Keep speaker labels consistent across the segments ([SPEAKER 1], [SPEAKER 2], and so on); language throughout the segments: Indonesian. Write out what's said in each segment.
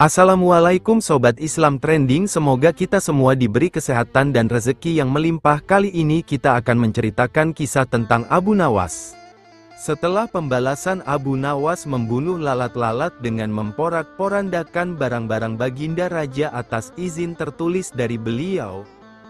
[SPEAKER 1] Assalamualaikum Sobat Islam Trending, semoga kita semua diberi kesehatan dan rezeki yang melimpah. Kali ini kita akan menceritakan kisah tentang Abu Nawas. Setelah pembalasan Abu Nawas membunuh lalat-lalat dengan memporak-porandakan barang-barang Baginda Raja atas izin tertulis dari beliau,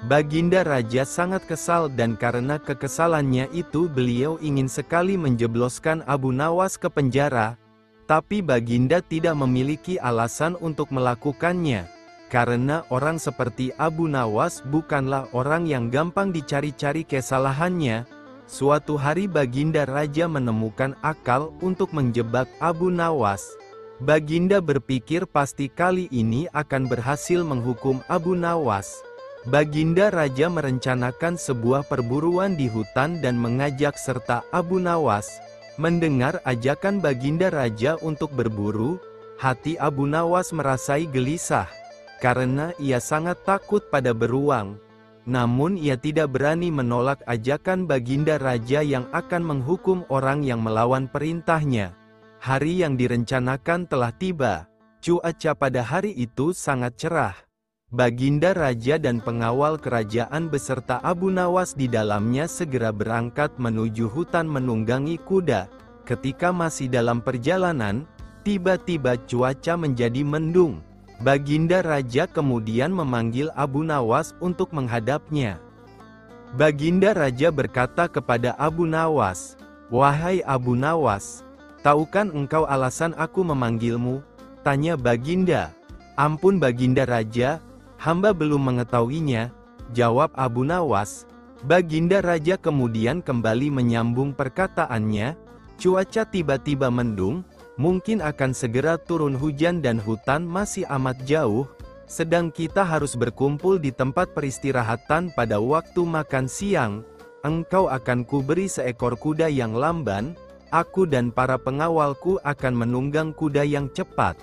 [SPEAKER 1] Baginda Raja sangat kesal dan karena kekesalannya itu beliau ingin sekali menjebloskan Abu Nawas ke penjara. Tapi Baginda tidak memiliki alasan untuk melakukannya, karena orang seperti Abu Nawas bukanlah orang yang gampang dicari-cari kesalahannya. Suatu hari Baginda Raja menemukan akal untuk menjebak Abu Nawas. Baginda berpikir pasti kali ini akan berhasil menghukum Abu Nawas. Baginda Raja merencanakan sebuah perburuan di hutan dan mengajak serta Abu Nawas. Mendengar ajakan Baginda Raja untuk berburu, hati Abu Nawas merasai gelisah, karena ia sangat takut pada beruang. Namun ia tidak berani menolak ajakan Baginda Raja yang akan menghukum orang yang melawan perintahnya. Hari yang direncanakan telah tiba. Cuaca pada hari itu sangat cerah. Baginda Raja dan pengawal kerajaan beserta Abu Nawas di dalamnya segera berangkat menuju hutan menunggangi kuda. Ketika masih dalam perjalanan, tiba-tiba cuaca menjadi mendung. Baginda Raja kemudian memanggil Abu Nawas untuk menghadapnya. Baginda Raja berkata kepada Abu Nawas, "Wahai Abu Nawas, tahukan engkau alasan aku memanggilmu?" Tanya Baginda. "Ampun Baginda Raja, hamba belum mengetahuinya," jawab Abu Nawas. Baginda Raja kemudian kembali menyambung perkataannya, "Cuaca tiba-tiba mendung, mungkin akan segera turun hujan dan hutan masih amat jauh, sedang kita harus berkumpul di tempat peristirahatan pada waktu makan siang. Engkau akan kuberi seekor kuda yang lamban, aku dan para pengawalku akan menunggang kuda yang cepat.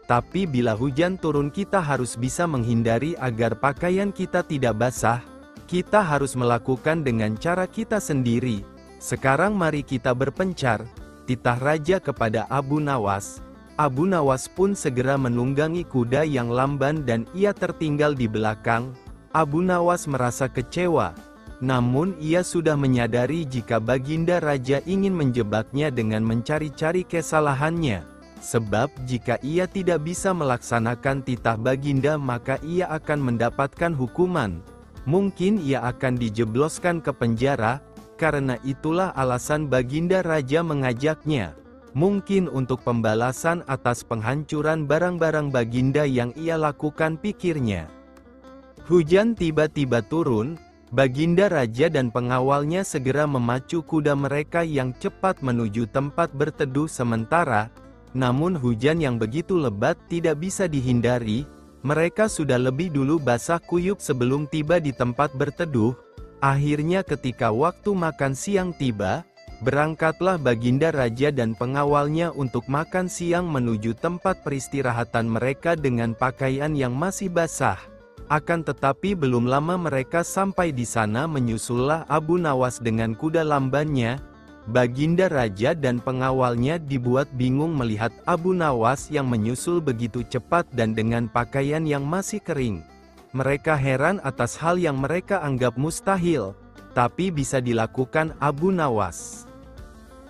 [SPEAKER 1] Tapi bila hujan turun kita harus bisa menghindari agar pakaian kita tidak basah. Kita harus melakukan dengan cara kita sendiri. Sekarang mari kita berpencar," titah Raja kepada Abu Nawas. Abu Nawas pun segera menunggangi kuda yang lamban dan ia tertinggal di belakang. Abu Nawas merasa kecewa. Namun ia sudah menyadari jika Baginda Raja ingin menjebaknya dengan mencari-cari kesalahannya. Sebab jika ia tidak bisa melaksanakan titah Baginda maka ia akan mendapatkan hukuman. Mungkin ia akan dijebloskan ke penjara, karena itulah alasan Baginda Raja mengajaknya. Mungkin untuk pembalasan atas penghancuran barang-barang Baginda yang ia lakukan, pikirnya. Hujan tiba-tiba turun, Baginda Raja dan pengawalnya segera memacu kuda mereka yang cepat menuju tempat berteduh sementara. Namun hujan yang begitu lebat tidak bisa dihindari, mereka sudah lebih dulu basah kuyup sebelum tiba di tempat berteduh. Akhirnya ketika waktu makan siang tiba, berangkatlah Baginda Raja dan pengawalnya untuk makan siang menuju tempat peristirahatan mereka dengan pakaian yang masih basah. Akan tetapi belum lama mereka sampai di sana menyusullah Abu Nawas dengan kuda lambannya. Baginda Raja dan pengawalnya dibuat bingung melihat Abu Nawas yang menyusul begitu cepat dan dengan pakaian yang masih kering. Mereka heran atas hal yang mereka anggap mustahil, tapi bisa dilakukan Abu Nawas.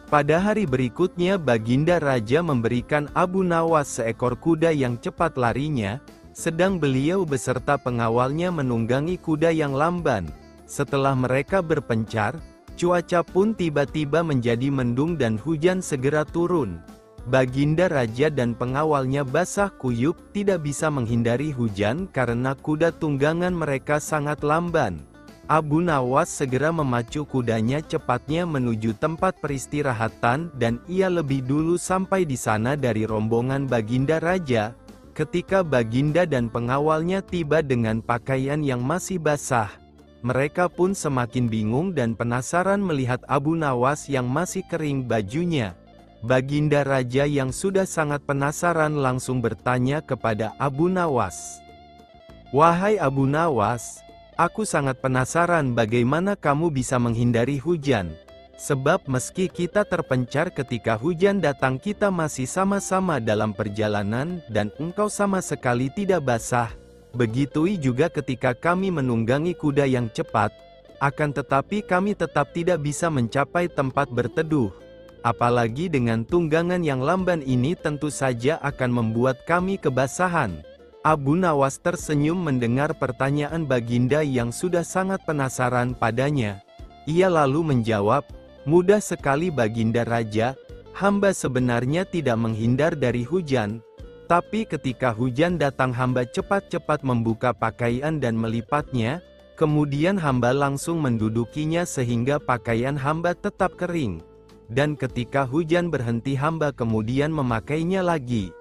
[SPEAKER 1] Pada hari berikutnya Baginda Raja memberikan Abu Nawas seekor kuda yang cepat larinya, sedang beliau beserta pengawalnya menunggangi kuda yang lamban. Setelah mereka berpencar, cuaca pun tiba-tiba menjadi mendung dan hujan segera turun. Baginda Raja dan pengawalnya basah kuyup, tidak bisa menghindari hujan karena kuda tunggangan mereka sangat lamban. Abu Nawas segera memacu kudanya cepatnya menuju tempat peristirahatan dan ia lebih dulu sampai di sana dari rombongan Baginda Raja. Ketika Baginda dan pengawalnya tiba dengan pakaian yang masih basah, mereka pun semakin bingung dan penasaran melihat Abu Nawas yang masih kering bajunya. Baginda Raja yang sudah sangat penasaran langsung bertanya kepada Abu Nawas, "Wahai Abu Nawas, aku sangat penasaran bagaimana kamu bisa menghindari hujan. Sebab meski kita terpencar ketika hujan datang, kita masih sama-sama dalam perjalanan, dan engkau sama sekali tidak basah. Begitu juga ketika kami menunggangi kuda yang cepat, akan tetapi kami tetap tidak bisa mencapai tempat berteduh. Apalagi dengan tunggangan yang lamban ini tentu saja akan membuat kami kebasahan. Abu Nawas tersenyum mendengar pertanyaan Baginda yang sudah sangat penasaran padanya. Ia lalu menjawab, "Mudah sekali Baginda Raja, hamba sebenarnya tidak menghindar dari hujan, tapi ketika hujan datang hamba cepat-cepat membuka pakaian dan melipatnya, kemudian hamba langsung mendudukinya sehingga pakaian hamba tetap kering. Dan ketika hujan berhenti hamba kemudian memakainya lagi."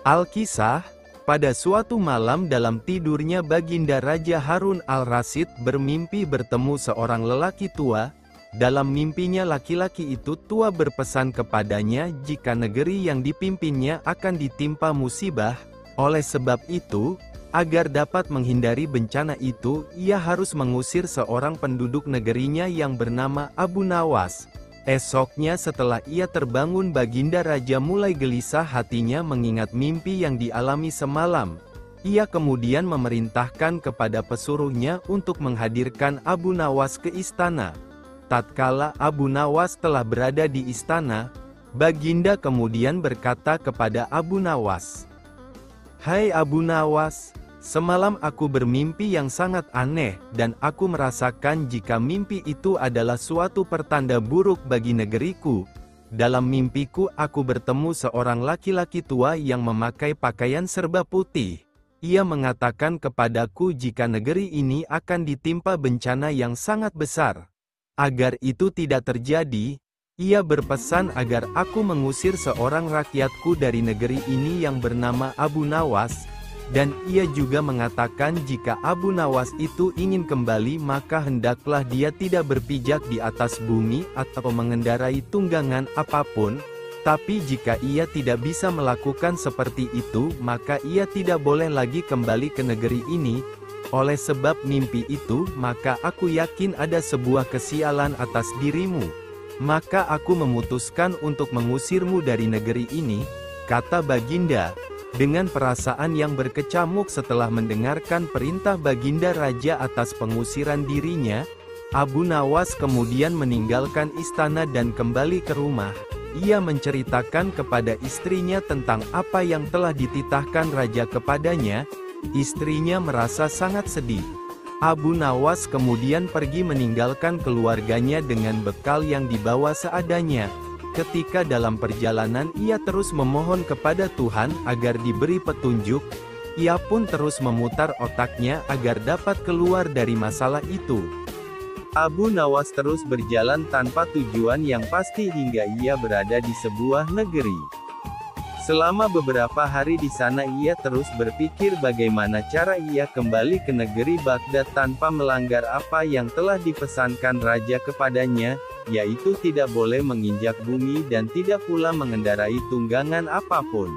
[SPEAKER 1] Alkisah, pada suatu malam dalam tidurnya Baginda Raja Harun al-Rasyid bermimpi bertemu seorang lelaki tua. Dalam mimpinya laki-laki itu tua berpesan kepadanya jika negeri yang dipimpinnya akan ditimpa musibah. Oleh sebab itu, agar dapat menghindari bencana itu, ia harus mengusir seorang penduduk negerinya yang bernama Abu Nawas. Esoknya setelah ia terbangun Baginda Raja mulai gelisah hatinya mengingat mimpi yang dialami semalam. Ia kemudian memerintahkan kepada pesuruhnya untuk menghadirkan Abu Nawas ke istana. Tatkala Abu Nawas telah berada di istana, Baginda kemudian berkata kepada Abu Nawas, "Hai Abu Nawas, semalam aku bermimpi yang sangat aneh, dan aku merasakan jika mimpi itu adalah suatu pertanda buruk bagi negeriku. Dalam mimpiku aku bertemu seorang laki-laki tua yang memakai pakaian serba putih. Ia mengatakan kepadaku jika negeri ini akan ditimpa bencana yang sangat besar. Agar itu tidak terjadi, ia berpesan agar aku mengusir seorang rakyatku dari negeri ini yang bernama Abu Nawas, dan ia juga mengatakan jika Abu Nawas itu ingin kembali maka hendaklah dia tidak berpijak di atas bumi atau mengendarai tunggangan apapun, tapi jika ia tidak bisa melakukan seperti itu maka ia tidak boleh lagi kembali ke negeri ini. Oleh sebab mimpi itu, maka aku yakin ada sebuah kesialan atas dirimu. Maka aku memutuskan untuk mengusirmu dari negeri ini," kata Baginda. Dengan perasaan yang berkecamuk setelah mendengarkan perintah Baginda Raja atas pengusiran dirinya, Abu Nawas kemudian meninggalkan istana dan kembali ke rumah. Ia menceritakan kepada istrinya tentang apa yang telah dititahkan Raja kepadanya. Istrinya merasa sangat sedih. Abu Nawas kemudian pergi meninggalkan keluarganya dengan bekal yang dibawa seadanya. Ketika dalam perjalanan ia terus memohon kepada Tuhan agar diberi petunjuk, ia pun terus memutar otaknya agar dapat keluar dari masalah itu. Abu Nawas terus berjalan tanpa tujuan yang pasti hingga ia berada di sebuah negeri. Selama beberapa hari di sana ia terus berpikir bagaimana cara ia kembali ke negeri Baghdad tanpa melanggar apa yang telah dipesankan raja kepadanya, yaitu tidak boleh menginjak bumi dan tidak pula mengendarai tunggangan apapun.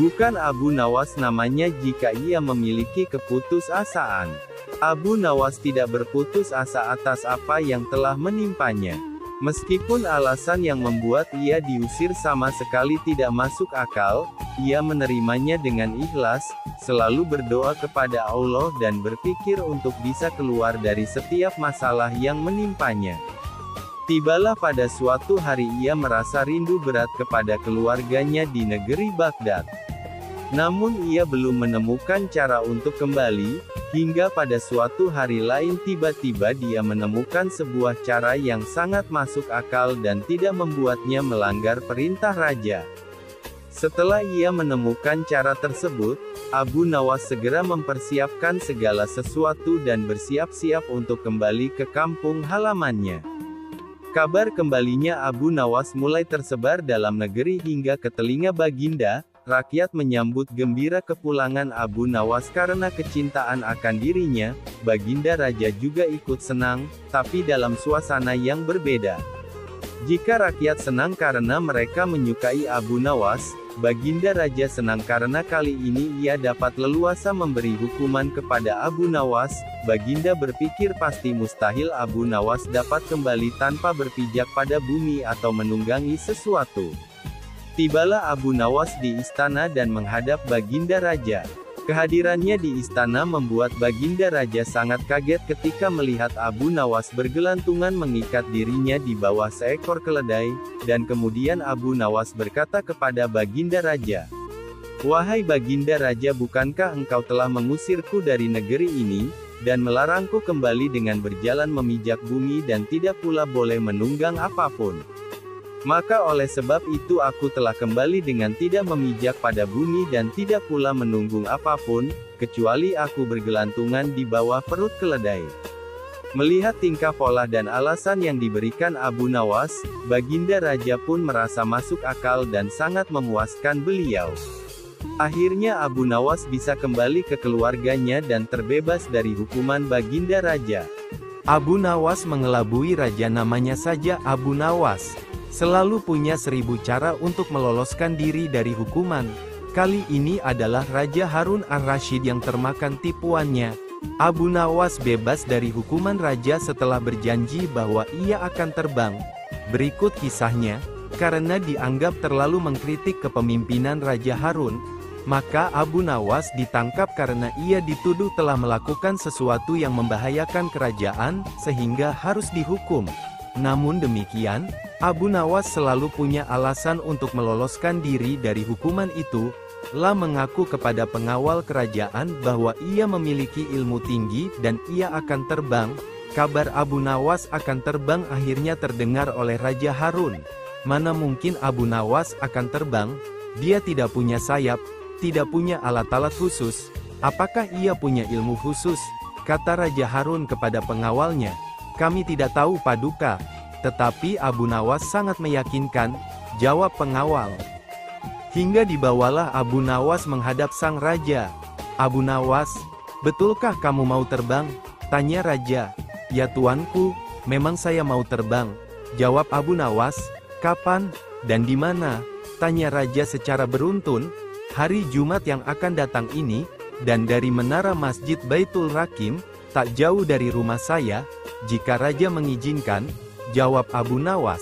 [SPEAKER 1] Bukan Abu Nawas namanya jika ia memiliki keputusasaan. Abu Nawas tidak berputus asa atas apa yang telah menimpanya. Meskipun alasan yang membuat ia diusir sama sekali tidak masuk akal, ia menerimanya dengan ikhlas, selalu berdoa kepada Allah dan berpikir untuk bisa keluar dari setiap masalah yang menimpanya. Tibalah pada suatu hari ia merasa rindu berat kepada keluarganya di negeri Baghdad. Namun ia belum menemukan cara untuk kembali, hingga pada suatu hari lain tiba-tiba dia menemukan sebuah cara yang sangat masuk akal dan tidak membuatnya melanggar perintah raja. Setelah ia menemukan cara tersebut, Abu Nawas segera mempersiapkan segala sesuatu dan bersiap-siap untuk kembali ke kampung halamannya. Kabar kembalinya Abu Nawas mulai tersebar dalam negeri hingga ke telinga Baginda. Rakyat menyambut gembira kepulangan Abu Nawas karena kecintaan akan dirinya. Baginda Raja juga ikut senang, tapi dalam suasana yang berbeda. Jika rakyat senang karena mereka menyukai Abu Nawas, Baginda Raja senang karena kali ini ia dapat leluasa memberi hukuman kepada Abu Nawas. Baginda berpikir pasti mustahil Abu Nawas dapat kembali tanpa berpijak pada bumi atau menunggangi sesuatu. Tibalah Abu Nawas di istana dan menghadap Baginda Raja. Kehadirannya di istana membuat Baginda Raja sangat kaget ketika melihat Abu Nawas bergelantungan mengikat dirinya di bawah seekor keledai, dan kemudian Abu Nawas berkata kepada Baginda Raja, "Wahai Baginda Raja, bukankah engkau telah mengusirku dari negeri ini, dan melarangku kembali dengan berjalan memijak bumi dan tidak pula boleh menunggang apapun? Maka oleh sebab itu aku telah kembali dengan tidak memijak pada bumi dan tidak pula menunggung apapun, kecuali aku bergelantungan di bawah perut keledai." Melihat tingkah pola dan alasan yang diberikan Abu Nawas, Baginda Raja pun merasa masuk akal dan sangat memuaskan beliau. Akhirnya Abu Nawas bisa kembali ke keluarganya dan terbebas dari hukuman Baginda Raja. Abu Nawas mengelabui raja namanya saja Abu Nawas. Selalu punya 1000 cara untuk meloloskan diri dari hukuman. Kali ini adalah Raja Harun ar-Rasyid yang termakan tipuannya. Abu Nawas bebas dari hukuman raja setelah berjanji bahwa ia akan terbang. Berikut kisahnya. Karena dianggap terlalu mengkritik kepemimpinan Raja Harun, maka Abu Nawas ditangkap karena ia dituduh telah melakukan sesuatu yang membahayakan kerajaan, sehingga harus dihukum. Namun demikian, Abu Nawas selalu punya alasan untuk meloloskan diri dari hukuman itu. Ia mengaku kepada pengawal kerajaan bahwa ia memiliki ilmu tinggi dan ia akan terbang. Kabar Abu Nawas akan terbang akhirnya terdengar oleh Raja Harun. Mana mungkin Abu Nawas akan terbang? Dia tidak punya sayap, tidak punya alat-alat khusus. Apakah ia punya ilmu khusus? Kata Raja Harun kepada pengawalnya. Kami tidak tahu Paduka. Tetapi Abu Nawas sangat meyakinkan, jawab pengawal. Hingga dibawalah Abu Nawas menghadap sang raja. Abu Nawas, betulkah kamu mau terbang? Tanya raja. Ya tuanku, memang saya mau terbang. Jawab Abu Nawas. Kapan? Dan di mana? Tanya raja secara beruntun. Hari Jumat yang akan datang ini, dan dari menara Masjid Baitul Rakim, tak jauh dari rumah saya, jika raja mengizinkan. Jawab Abu Nawas.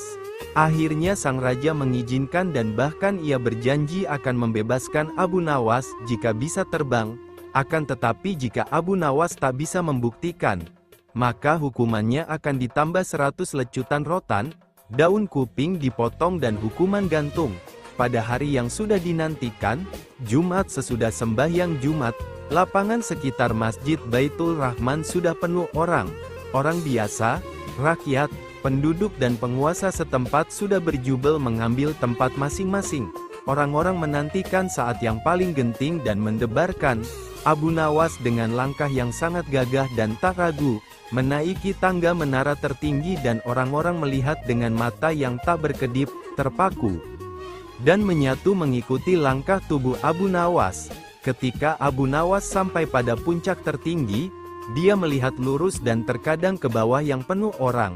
[SPEAKER 1] Akhirnya sang raja mengizinkan dan bahkan ia berjanji akan membebaskan Abu Nawas jika bisa terbang. Akan tetapi jika Abu Nawas tak bisa membuktikan, maka hukumannya akan ditambah 100 lecutan rotan, daun kuping dipotong dan hukuman gantung. Pada hari yang sudah dinantikan, Jumat sesudah sembahyang Jumat, lapangan sekitar Masjid Baitul Rahman sudah penuh orang. Orang biasa, rakyat, penduduk dan penguasa setempat sudah berjubel mengambil tempat masing-masing. Orang-orang menantikan saat yang paling genting dan mendebarkan. Abu Nawas dengan langkah yang sangat gagah dan tak ragu, menaiki tangga menara tertinggi dan orang-orang melihat dengan mata yang tak berkedip, terpaku, dan menyatu mengikuti langkah tubuh Abu Nawas. Ketika Abu Nawas sampai pada puncak tertinggi, dia melihat lurus dan terkadang ke bawah yang penuh orang.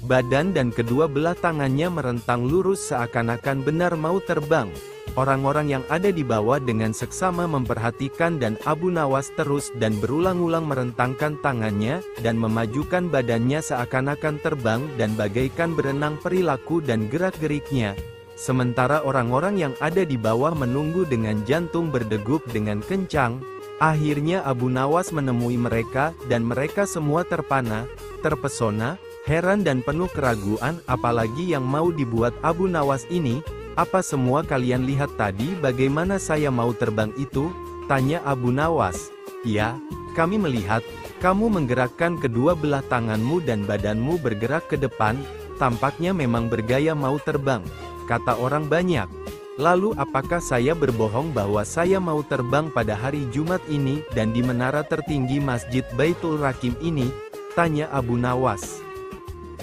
[SPEAKER 1] Badan dan kedua belah tangannya merentang lurus seakan-akan benar mau terbang. Orang-orang yang ada di bawah dengan seksama memperhatikan dan Abu Nawas terus dan berulang-ulang merentangkan tangannya, dan memajukan badannya seakan-akan terbang dan bagaikan berenang perilaku dan gerak-geriknya. Sementara orang-orang yang ada di bawah menunggu dengan jantung berdegup dengan kencang. Akhirnya Abu Nawas menemui mereka, dan mereka semua terpana, terpesona, heran dan penuh keraguan. Apalagi yang mau dibuat Abu Nawas ini? Apa semua kalian lihat tadi bagaimana saya mau terbang itu? Tanya Abu Nawas. Ya, kami melihat, kamu menggerakkan kedua belah tanganmu dan badanmu bergerak ke depan, tampaknya memang bergaya mau terbang, kata orang banyak. Lalu apakah saya berbohong bahwa saya mau terbang pada hari Jumat ini dan di menara tertinggi Masjid Baitul Rakim ini? Tanya Abu Nawas.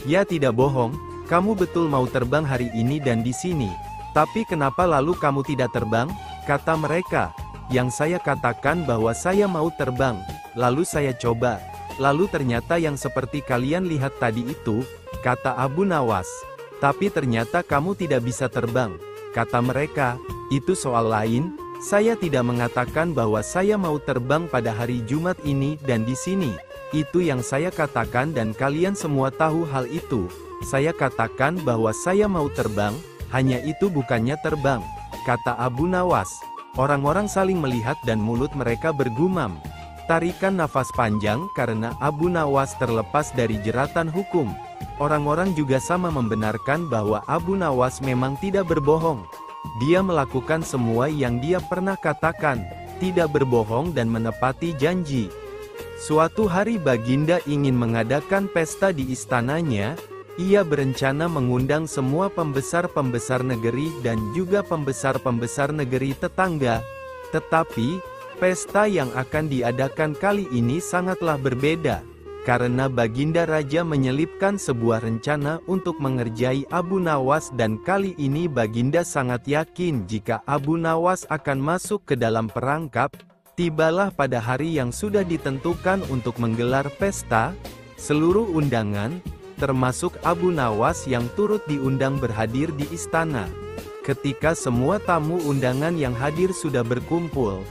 [SPEAKER 1] Ya tidak bohong, kamu betul mau terbang hari ini dan di sini. Tapi kenapa lalu kamu tidak terbang? Kata mereka. Yang saya katakan bahwa saya mau terbang, lalu saya coba. Lalu ternyata yang seperti kalian lihat tadi itu, kata Abu Nawas. Tapi ternyata kamu tidak bisa terbang. Kata mereka. Itu soal lain, saya tidak mengatakan bahwa saya mau terbang pada hari Jumat ini dan di sini. Itu yang saya katakan dan kalian semua tahu hal itu. Saya katakan bahwa saya mau terbang, hanya itu bukannya terbang, kata Abu Nawas. Orang-orang saling melihat dan mulut mereka bergumam. Tarikan nafas panjang karena Abu Nawas terlepas dari jeratan hukum. Orang-orang juga sama membenarkan bahwa Abu Nawas memang tidak berbohong. Dia melakukan semua yang dia pernah katakan, tidak berbohong dan menepati janji. Suatu hari Baginda ingin mengadakan pesta di istananya. Ia berencana mengundang semua pembesar-pembesar negeri dan juga pembesar-pembesar negeri tetangga. Tetapi, pesta yang akan diadakan kali ini sangatlah berbeda. Karena Baginda Raja menyelipkan sebuah rencana untuk mengerjai Abu Nawas dan kali ini Baginda sangat yakin jika Abu Nawas akan masuk ke dalam perangkap. Tibalah pada hari yang sudah ditentukan untuk menggelar pesta, seluruh undangan, termasuk Abu Nawas yang turut diundang berhadir di istana. Ketika semua tamu undangan yang hadir sudah berkumpul,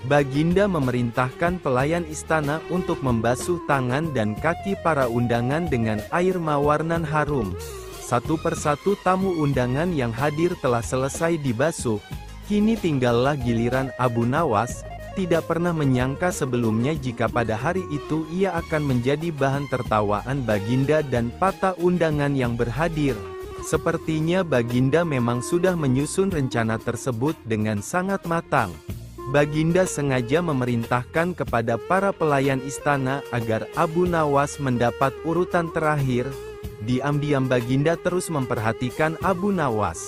[SPEAKER 1] Baginda memerintahkan pelayan istana untuk membasuh tangan dan kaki para undangan dengan air mawar nan harum. Satu persatu tamu undangan yang hadir telah selesai dibasuh. Kini tinggallah giliran Abu Nawas. Tidak pernah menyangka sebelumnya jika pada hari itu ia akan menjadi bahan tertawaan Baginda dan para undangan yang berhadir. Sepertinya Baginda memang sudah menyusun rencana tersebut dengan sangat matang. Baginda sengaja memerintahkan kepada para pelayan istana agar Abu Nawas mendapat urutan terakhir. Diam-diam Baginda terus memperhatikan Abu Nawas.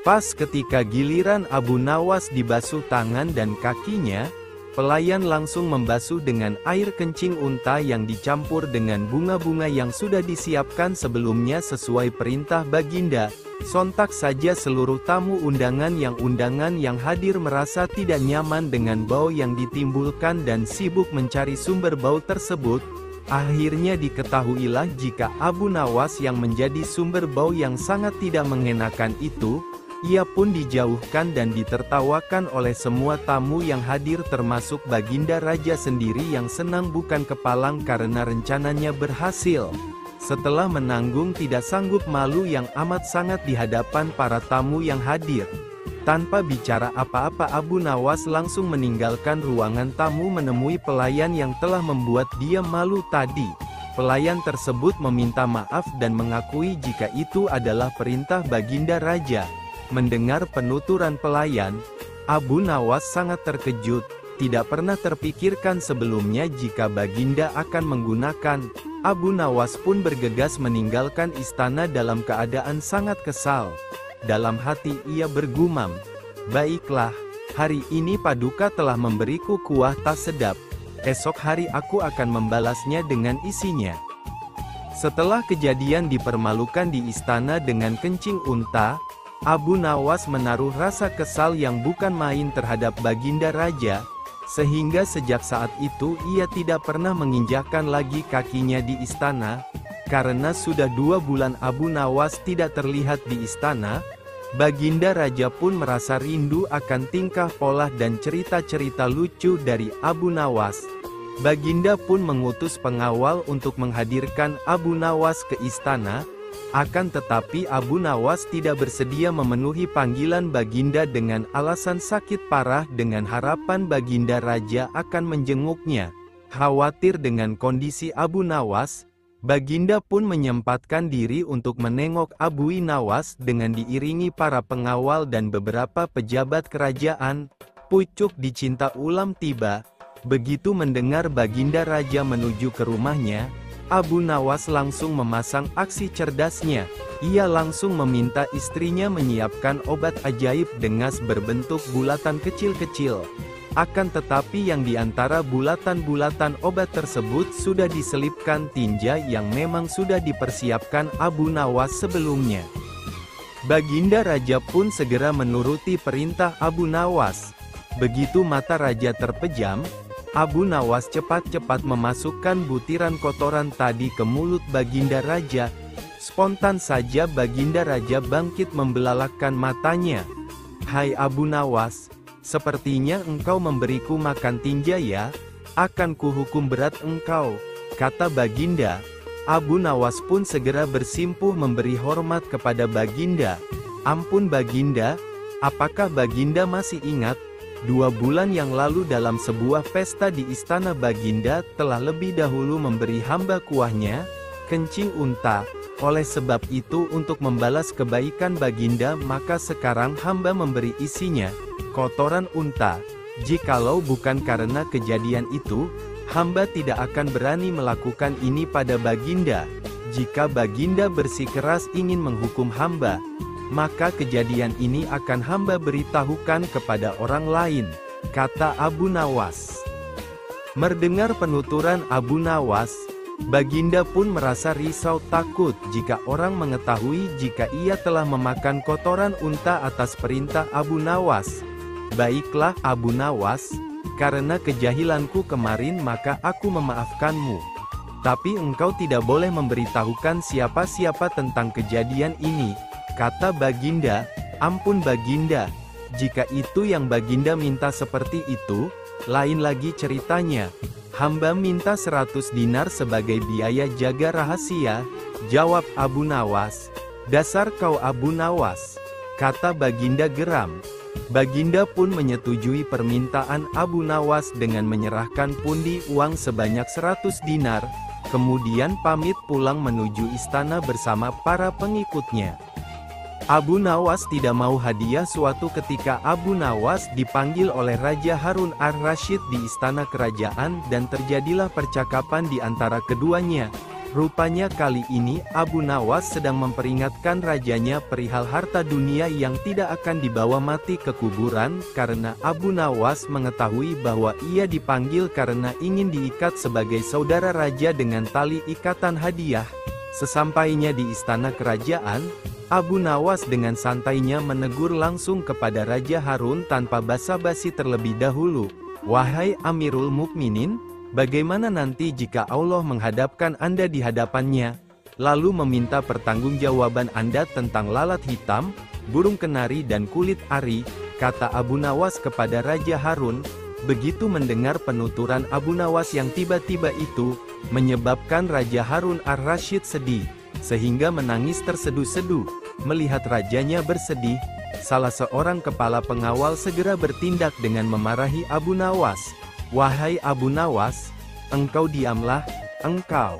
[SPEAKER 1] Pas ketika giliran Abu Nawas dibasuh tangan dan kakinya, pelayan langsung membasuh dengan air kencing unta yang dicampur dengan bunga-bunga yang sudah disiapkan sebelumnya sesuai perintah Baginda. Sontak saja seluruh tamu undangan yang hadir merasa tidak nyaman dengan bau yang ditimbulkan dan sibuk mencari sumber bau tersebut. Akhirnya diketahuilah jika Abu Nawas yang menjadi sumber bau yang sangat tidak mengenakan itu. Ia pun dijauhkan dan ditertawakan oleh semua tamu yang hadir termasuk Baginda Raja sendiri yang senang bukan kepalang karena rencananya berhasil. Setelah menanggung tidak sanggup malu yang amat sangat di hadapan para tamu yang hadir. Tanpa bicara apa-apa Abu Nawas langsung meninggalkan ruangan tamu menemui pelayan yang telah membuat dia malu tadi. Pelayan tersebut meminta maaf dan mengakui jika itu adalah perintah Baginda Raja. Mendengar penuturan pelayan, Abu Nawas sangat terkejut, tidak pernah terpikirkan sebelumnya jika Baginda akan menggunakan. Abu Nawas pun bergegas meninggalkan istana dalam keadaan sangat kesal. Dalam hati ia bergumam, "Baiklah, hari ini Paduka telah memberiku kuah tak sedap. Esok hari aku akan membalasnya dengan isinya." Setelah kejadian dipermalukan di istana dengan kencing unta, Abu Nawas menaruh rasa kesal yang bukan main terhadap Baginda Raja, sehingga sejak saat itu ia tidak pernah menginjakkan lagi kakinya di istana. Karena sudah 2 bulan Abu Nawas tidak terlihat di istana, Baginda Raja pun merasa rindu akan tingkah pola dan cerita-cerita lucu dari Abu Nawas. Baginda pun mengutus pengawal untuk menghadirkan Abu Nawas ke istana. Akan tetapi Abu Nawas tidak bersedia memenuhi panggilan Baginda dengan alasan sakit parah dengan harapan Baginda Raja akan menjenguknya. Khawatir dengan kondisi Abu Nawas, Baginda pun menyempatkan diri untuk menengok Abu Nawas dengan diiringi para pengawal dan beberapa pejabat kerajaan. Pucuk dicinta ulam tiba. Begitu mendengar Baginda Raja menuju ke rumahnya, Abu Nawas langsung memasang aksi cerdasnya. Ia langsung meminta istrinya menyiapkan obat ajaib dengas berbentuk bulatan kecil-kecil. Akan tetapi yang diantara bulatan-bulatan obat tersebut sudah diselipkan tinja yang memang sudah dipersiapkan Abu Nawas sebelumnya. Baginda Raja pun segera menuruti perintah Abu Nawas. Begitu mata Raja terpejam, Abu Nawas cepat-cepat memasukkan butiran kotoran tadi ke mulut Baginda Raja. Spontan saja Baginda Raja bangkit membelalakkan matanya. Hai Abu Nawas, sepertinya engkau memberiku makan tinja ya, akan kuhukum berat engkau, kata Baginda. Abu Nawas pun segera bersimpuh memberi hormat kepada Baginda. Ampun Baginda, apakah Baginda masih ingat? 2 bulan yang lalu dalam sebuah pesta di istana Baginda telah lebih dahulu memberi hamba kuahnya, kencing unta. Oleh sebab itu untuk membalas kebaikan Baginda maka sekarang hamba memberi isinya, kotoran unta. Jikalau bukan karena kejadian itu, hamba tidak akan berani melakukan ini pada Baginda. Jika Baginda bersikeras ingin menghukum hamba, maka kejadian ini akan hamba beritahukan kepada orang lain, kata Abu Nawas. Mendengar penuturan Abu Nawas, Baginda pun merasa risau takut jika orang mengetahui jika ia telah memakan kotoran unta atas perintah Abu Nawas. Baiklah Abu Nawas, karena kejahilanku kemarin maka aku memaafkanmu. Tapi engkau tidak boleh memberitahukan siapa-siapa tentang kejadian ini, kata Baginda. Ampun Baginda, jika itu yang Baginda minta seperti itu, lain lagi ceritanya. Hamba minta 100 dinar sebagai biaya jaga rahasia, jawab Abu Nawas. Dasar kau Abu Nawas, kata Baginda geram. Baginda pun menyetujui permintaan Abu Nawas dengan menyerahkan pundi uang sebanyak 100 dinar, kemudian pamit pulang menuju istana bersama para pengikutnya. Abu Nawas tidak mau hadiah. Suatu ketika Abu Nawas dipanggil oleh Raja Harun ar-Rasyid di istana kerajaan dan terjadilah percakapan di antara keduanya. Rupanya kali ini Abu Nawas sedang memperingatkan rajanya perihal harta dunia yang tidak akan dibawa mati ke kuburan, karena Abu Nawas mengetahui bahwa ia dipanggil karena ingin diikat sebagai saudara raja dengan tali ikatan hadiah. Sesampainya di istana kerajaan, Abu Nawas dengan santainya menegur langsung kepada Raja Harun tanpa basa-basi terlebih dahulu. Wahai Amirul Mukminin, bagaimana nanti jika Allah menghadapkan Anda di hadapannya, lalu meminta pertanggungjawaban Anda tentang lalat hitam, burung kenari dan kulit ari, kata Abu Nawas kepada Raja Harun. Begitu mendengar penuturan Abu Nawas yang tiba-tiba itu, menyebabkan Raja Harun ar-Rasyid sedih, sehingga menangis terseduh-seduh. Melihat rajanya bersedih, salah seorang kepala pengawal segera bertindak dengan memarahi Abu Nawas. Wahai Abu Nawas, engkau diamlah, engkau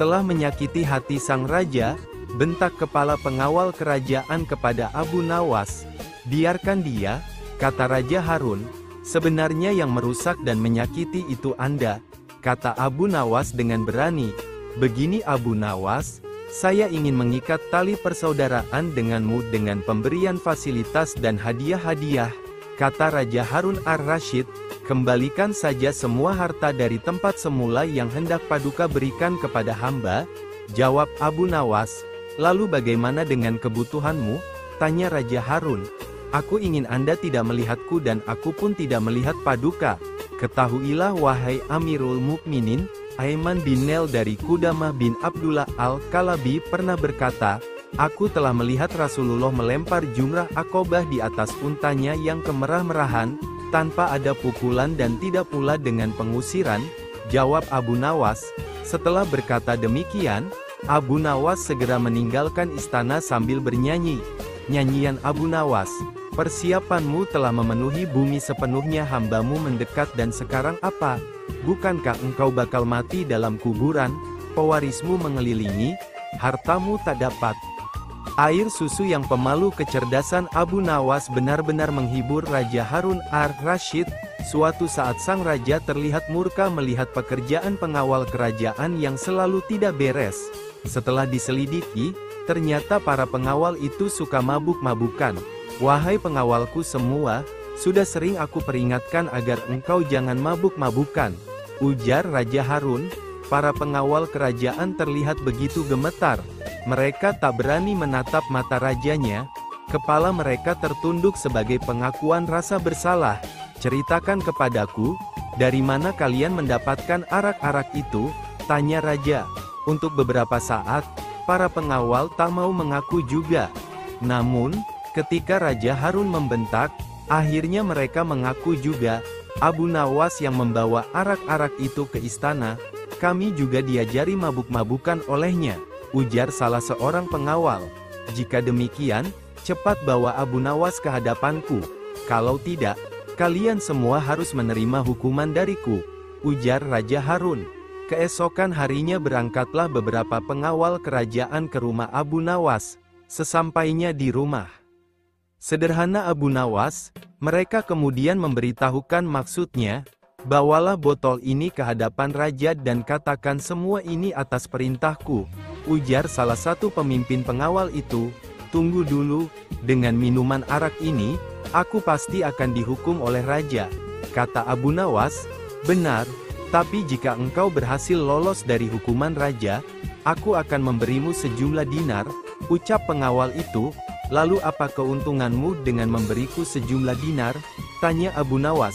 [SPEAKER 1] telah menyakiti hati sang raja, bentak kepala pengawal kerajaan kepada Abu Nawas. Biarkan dia, kata Raja Harun, sebenarnya yang merusak dan menyakiti itu Anda, kata Abu Nawas dengan berani. Begini Abu Nawas, saya ingin mengikat tali persaudaraan denganmu dengan pemberian fasilitas dan hadiah-hadiah, kata Raja Harun ar-Rasyid. Kembalikan saja semua harta dari tempat semula yang hendak Paduka berikan kepada hamba, jawab Abu Nawas. Lalu bagaimana dengan kebutuhanmu? Tanya Raja Harun. Aku ingin Anda tidak melihatku dan aku pun tidak melihat Paduka. Ketahuilah wahai Amirul Mukminin, Aiman bin Nel dari Qudamah bin Abdullah al-Kalabi pernah berkata, aku telah melihat Rasulullah melempar jumrah Aqobah di atas untanya yang kemerah-merahan, tanpa ada pukulan dan tidak pula dengan pengusiran, jawab Abu Nawas. Setelah berkata demikian, Abu Nawas segera meninggalkan istana sambil bernyanyi. Nyanyian Abu Nawas, persiapanmu telah memenuhi bumi sepenuhnya, hambamu mendekat dan sekarang apa? Bukankah engkau bakal mati dalam kuburan? Pewarismu mengelilingi, hartamu tak dapat. Air susu yang pemalu kecerdasan Abu Nawas benar-benar menghibur Raja Harun ar-Rasyid. Suatu saat sang raja terlihat murka melihat pekerjaan pengawal kerajaan yang selalu tidak beres. Setelah diselidiki, ternyata para pengawal itu suka mabuk-mabukan. Wahai pengawalku semua, sudah sering aku peringatkan agar engkau jangan mabuk-mabukan, ujar Raja Harun. Para pengawal kerajaan terlihat begitu gemetar. Mereka tak berani menatap mata rajanya. Kepala mereka tertunduk sebagai pengakuan rasa bersalah. Ceritakan kepadaku, dari mana kalian mendapatkan arak-arak itu? Tanya raja. Untuk beberapa saat, para pengawal tak mau mengaku juga. Namun, Ketika Raja Harun membentak, akhirnya mereka mengaku juga. Abu Nawas yang membawa arak-arak itu ke istana, kami juga diajari mabuk-mabukan olehnya, ujar salah seorang pengawal. Jika demikian, cepat bawa Abu Nawas ke hadapanku. Kalau tidak, kalian semua harus menerima hukuman dariku, ujar Raja Harun. Keesokan harinya berangkatlah beberapa pengawal kerajaan ke rumah Abu Nawas. Sesampainya di rumah sederhana Abu Nawas, mereka kemudian memberitahukan maksudnya, bawalah botol ini ke hadapan raja dan katakan semua ini atas perintahku, ujar salah satu pemimpin pengawal itu. Tunggu dulu, dengan minuman arak ini, aku pasti akan dihukum oleh raja, kata Abu Nawas. Benar, tapi jika engkau berhasil lolos dari hukuman raja, aku akan memberimu sejumlah dinar, ucap pengawal itu. Lalu apa keuntunganmu dengan memberiku sejumlah dinar? Tanya Abu Nawas.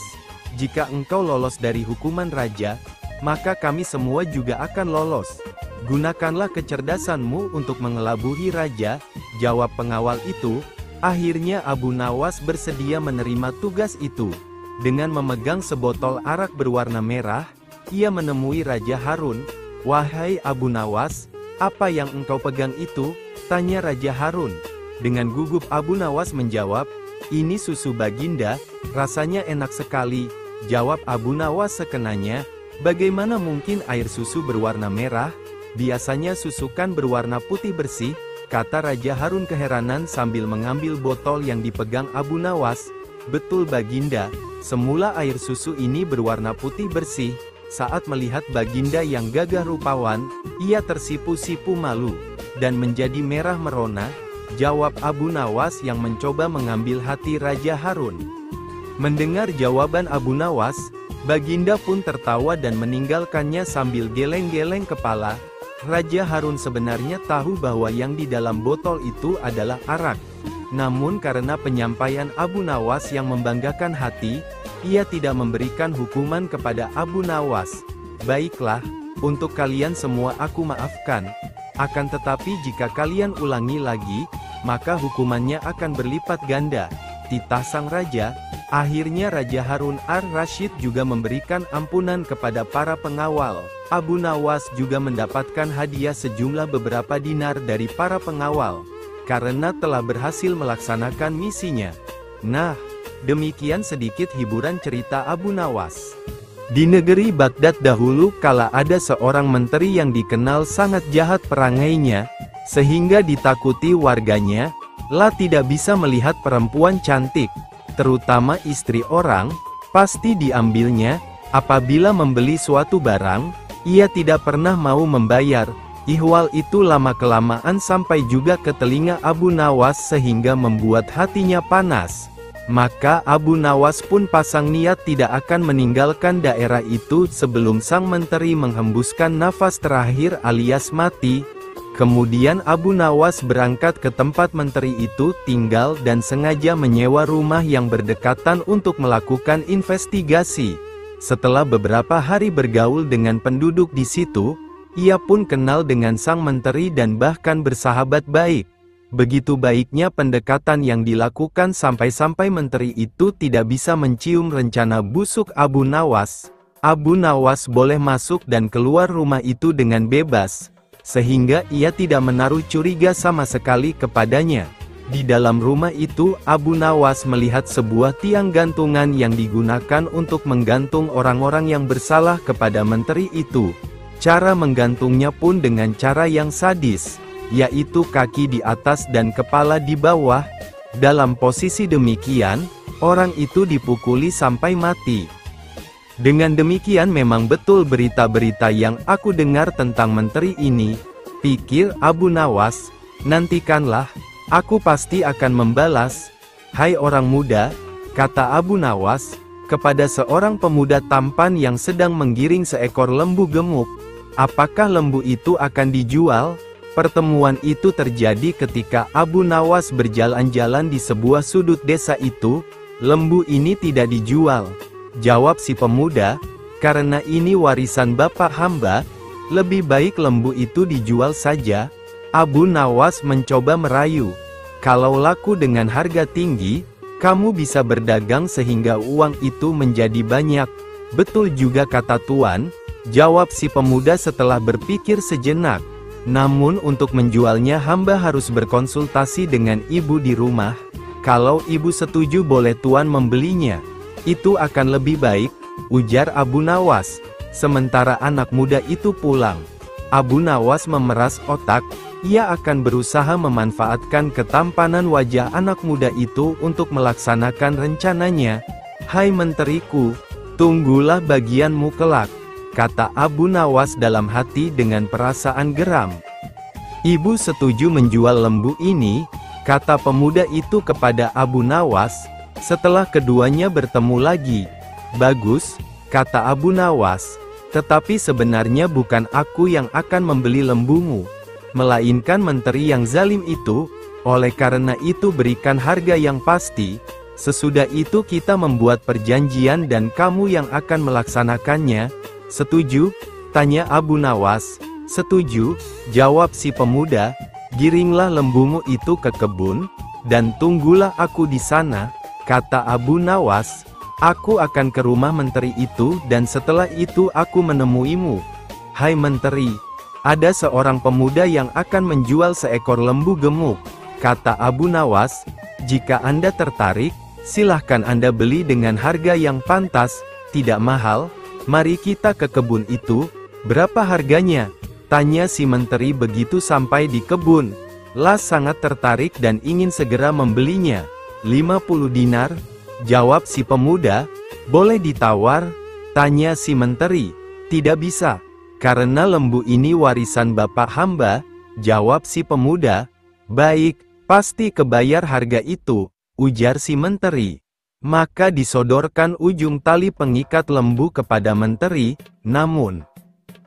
[SPEAKER 1] Jika engkau lolos dari hukuman raja, maka kami semua juga akan lolos. Gunakanlah kecerdasanmu untuk mengelabui raja, jawab pengawal itu. Akhirnya Abu Nawas bersedia menerima tugas itu. Dengan memegang sebotol arak berwarna merah, ia menemui Raja Harun. Wahai Abu Nawas, apa yang engkau pegang itu? Tanya Raja Harun. Dengan gugup Abu Nawas menjawab, ini susu baginda, rasanya enak sekali, jawab Abu Nawas sekenanya. Bagaimana mungkin air susu berwarna merah? Biasanya susu kan berwarna putih bersih, kata Raja Harun keheranan sambil mengambil botol yang dipegang Abu Nawas. Betul baginda, semula air susu ini berwarna putih bersih. Saat melihat baginda yang gagah rupawan, ia tersipu-sipu malu, dan menjadi merah merona, jawab Abu Nawas yang mencoba mengambil hati Raja Harun. Mendengar jawaban Abu Nawas, baginda pun tertawa dan meninggalkannya sambil geleng-geleng kepala. Raja Harun sebenarnya tahu bahwa yang di dalam botol itu adalah arak. Namun karena penyampaian Abu Nawas yang membanggakan hati, ia tidak memberikan hukuman kepada Abu Nawas. Baiklah, untuk kalian semua aku maafkan. Akan tetapi jika kalian ulangi lagi, maka hukumannya akan berlipat ganda, titah sang raja. Akhirnya Raja Harun ar-Rasyid juga memberikan ampunan kepada para pengawal. Abu Nawas juga mendapatkan hadiah sejumlah beberapa dinar dari para pengawal, karena telah berhasil melaksanakan misinya. Nah, demikian sedikit hiburan cerita Abu Nawas. Di negeri Baghdad dahulu kala ada seorang menteri yang dikenal sangat jahat perangainya, sehingga ditakuti warganya, tidak bisa melihat perempuan cantik, terutama istri orang, pasti diambilnya. Apabila membeli suatu barang, ia tidak pernah mau membayar. Ihwal itu lama-kelamaan sampai juga ke telinga Abu Nawas sehingga membuat hatinya panas. Maka Abu Nawas pun pasang niat tidak akan meninggalkan daerah itu sebelum sang menteri menghembuskan nafas terakhir alias mati. Kemudian Abu Nawas berangkat ke tempat menteri itu tinggal dan sengaja menyewa rumah yang berdekatan untuk melakukan investigasi. Setelah beberapa hari bergaul dengan penduduk di situ, ia pun kenal dengan sang menteri dan bahkan bersahabat baik. Begitu baiknya pendekatan yang dilakukan sampai-sampai menteri itu tidak bisa mencium rencana busuk Abu Nawas. Abu Nawas boleh masuk dan keluar rumah itu dengan bebas, sehingga ia tidak menaruh curiga sama sekali kepadanya. Di dalam rumah itu Abu Nawas melihat sebuah tiang gantungan yang digunakan untuk menggantung orang-orang yang bersalah kepada menteri itu. Cara menggantungnya pun dengan cara yang sadis, yaitu kaki di atas dan kepala di bawah. Dalam posisi demikian, orang itu dipukuli sampai mati. Dengan demikian memang betul berita-berita yang aku dengar tentang menteri ini, pikir Abu Nawas. Nantikanlah, aku pasti akan membalas. Hai orang muda, kata Abu Nawas, kepada seorang pemuda tampan yang sedang menggiring seekor lembu gemuk. Apakah lembu itu akan dijual? Pertemuan itu terjadi ketika Abu Nawas berjalan-jalan di sebuah sudut desa itu. Lembu ini tidak dijual, jawab si pemuda, karena ini warisan bapak hamba, lebih baik lembu itu dijual saja. Abu Nawas mencoba merayu, Kalau laku dengan harga tinggi, kamu bisa berdagang sehingga uang itu menjadi banyak. Betul juga kata Tuan, jawab si pemuda setelah berpikir sejenak. Namun untuk menjualnya hamba harus berkonsultasi dengan ibu di rumah. Kalau ibu setuju boleh Tuan membelinya. Itu akan lebih baik, ujar Abu Nawas. Sementara anak muda itu pulang. Abu Nawas memeras otak. Ia akan berusaha memanfaatkan ketampanan wajah anak muda itu untuk melaksanakan rencananya. "Hai menteriku, tunggulah bagianmu kelak," kata Abu Nawas dalam hati dengan perasaan geram. "Ibu setuju menjual lembu ini," kata pemuda itu kepada Abu Nawas, setelah keduanya bertemu lagi. "Bagus," kata Abu Nawas, "tetapi sebenarnya bukan aku yang akan membeli lembumu, melainkan menteri yang zalim itu. Oleh karena itu berikan harga yang pasti. Sesudah itu kita membuat perjanjian dan kamu yang akan melaksanakannya. Setuju?" tanya Abu Nawas. "Setuju," jawab si pemuda. "Giringlah lembumu itu ke kebun, dan tunggulah aku di sana," kata Abu Nawas. "Aku akan ke rumah menteri itu dan setelah itu aku menemuimu." "Hai menteri, ada seorang pemuda yang akan menjual seekor lembu gemuk," kata Abu Nawas. "Jika Anda tertarik, silahkan Anda beli dengan harga yang pantas, tidak mahal. Mari kita ke kebun itu." "Berapa harganya?" tanya si menteri begitu sampai di kebun. Las sangat tertarik dan ingin segera membelinya. 50 dinar, jawab si pemuda. "Boleh ditawar?" tanya si menteri. "Tidak bisa, karena lembu ini warisan bapak hamba," jawab si pemuda. "Baik, pasti kebayar harga itu," ujar si menteri. Maka disodorkan ujung tali pengikat lembu kepada menteri, namun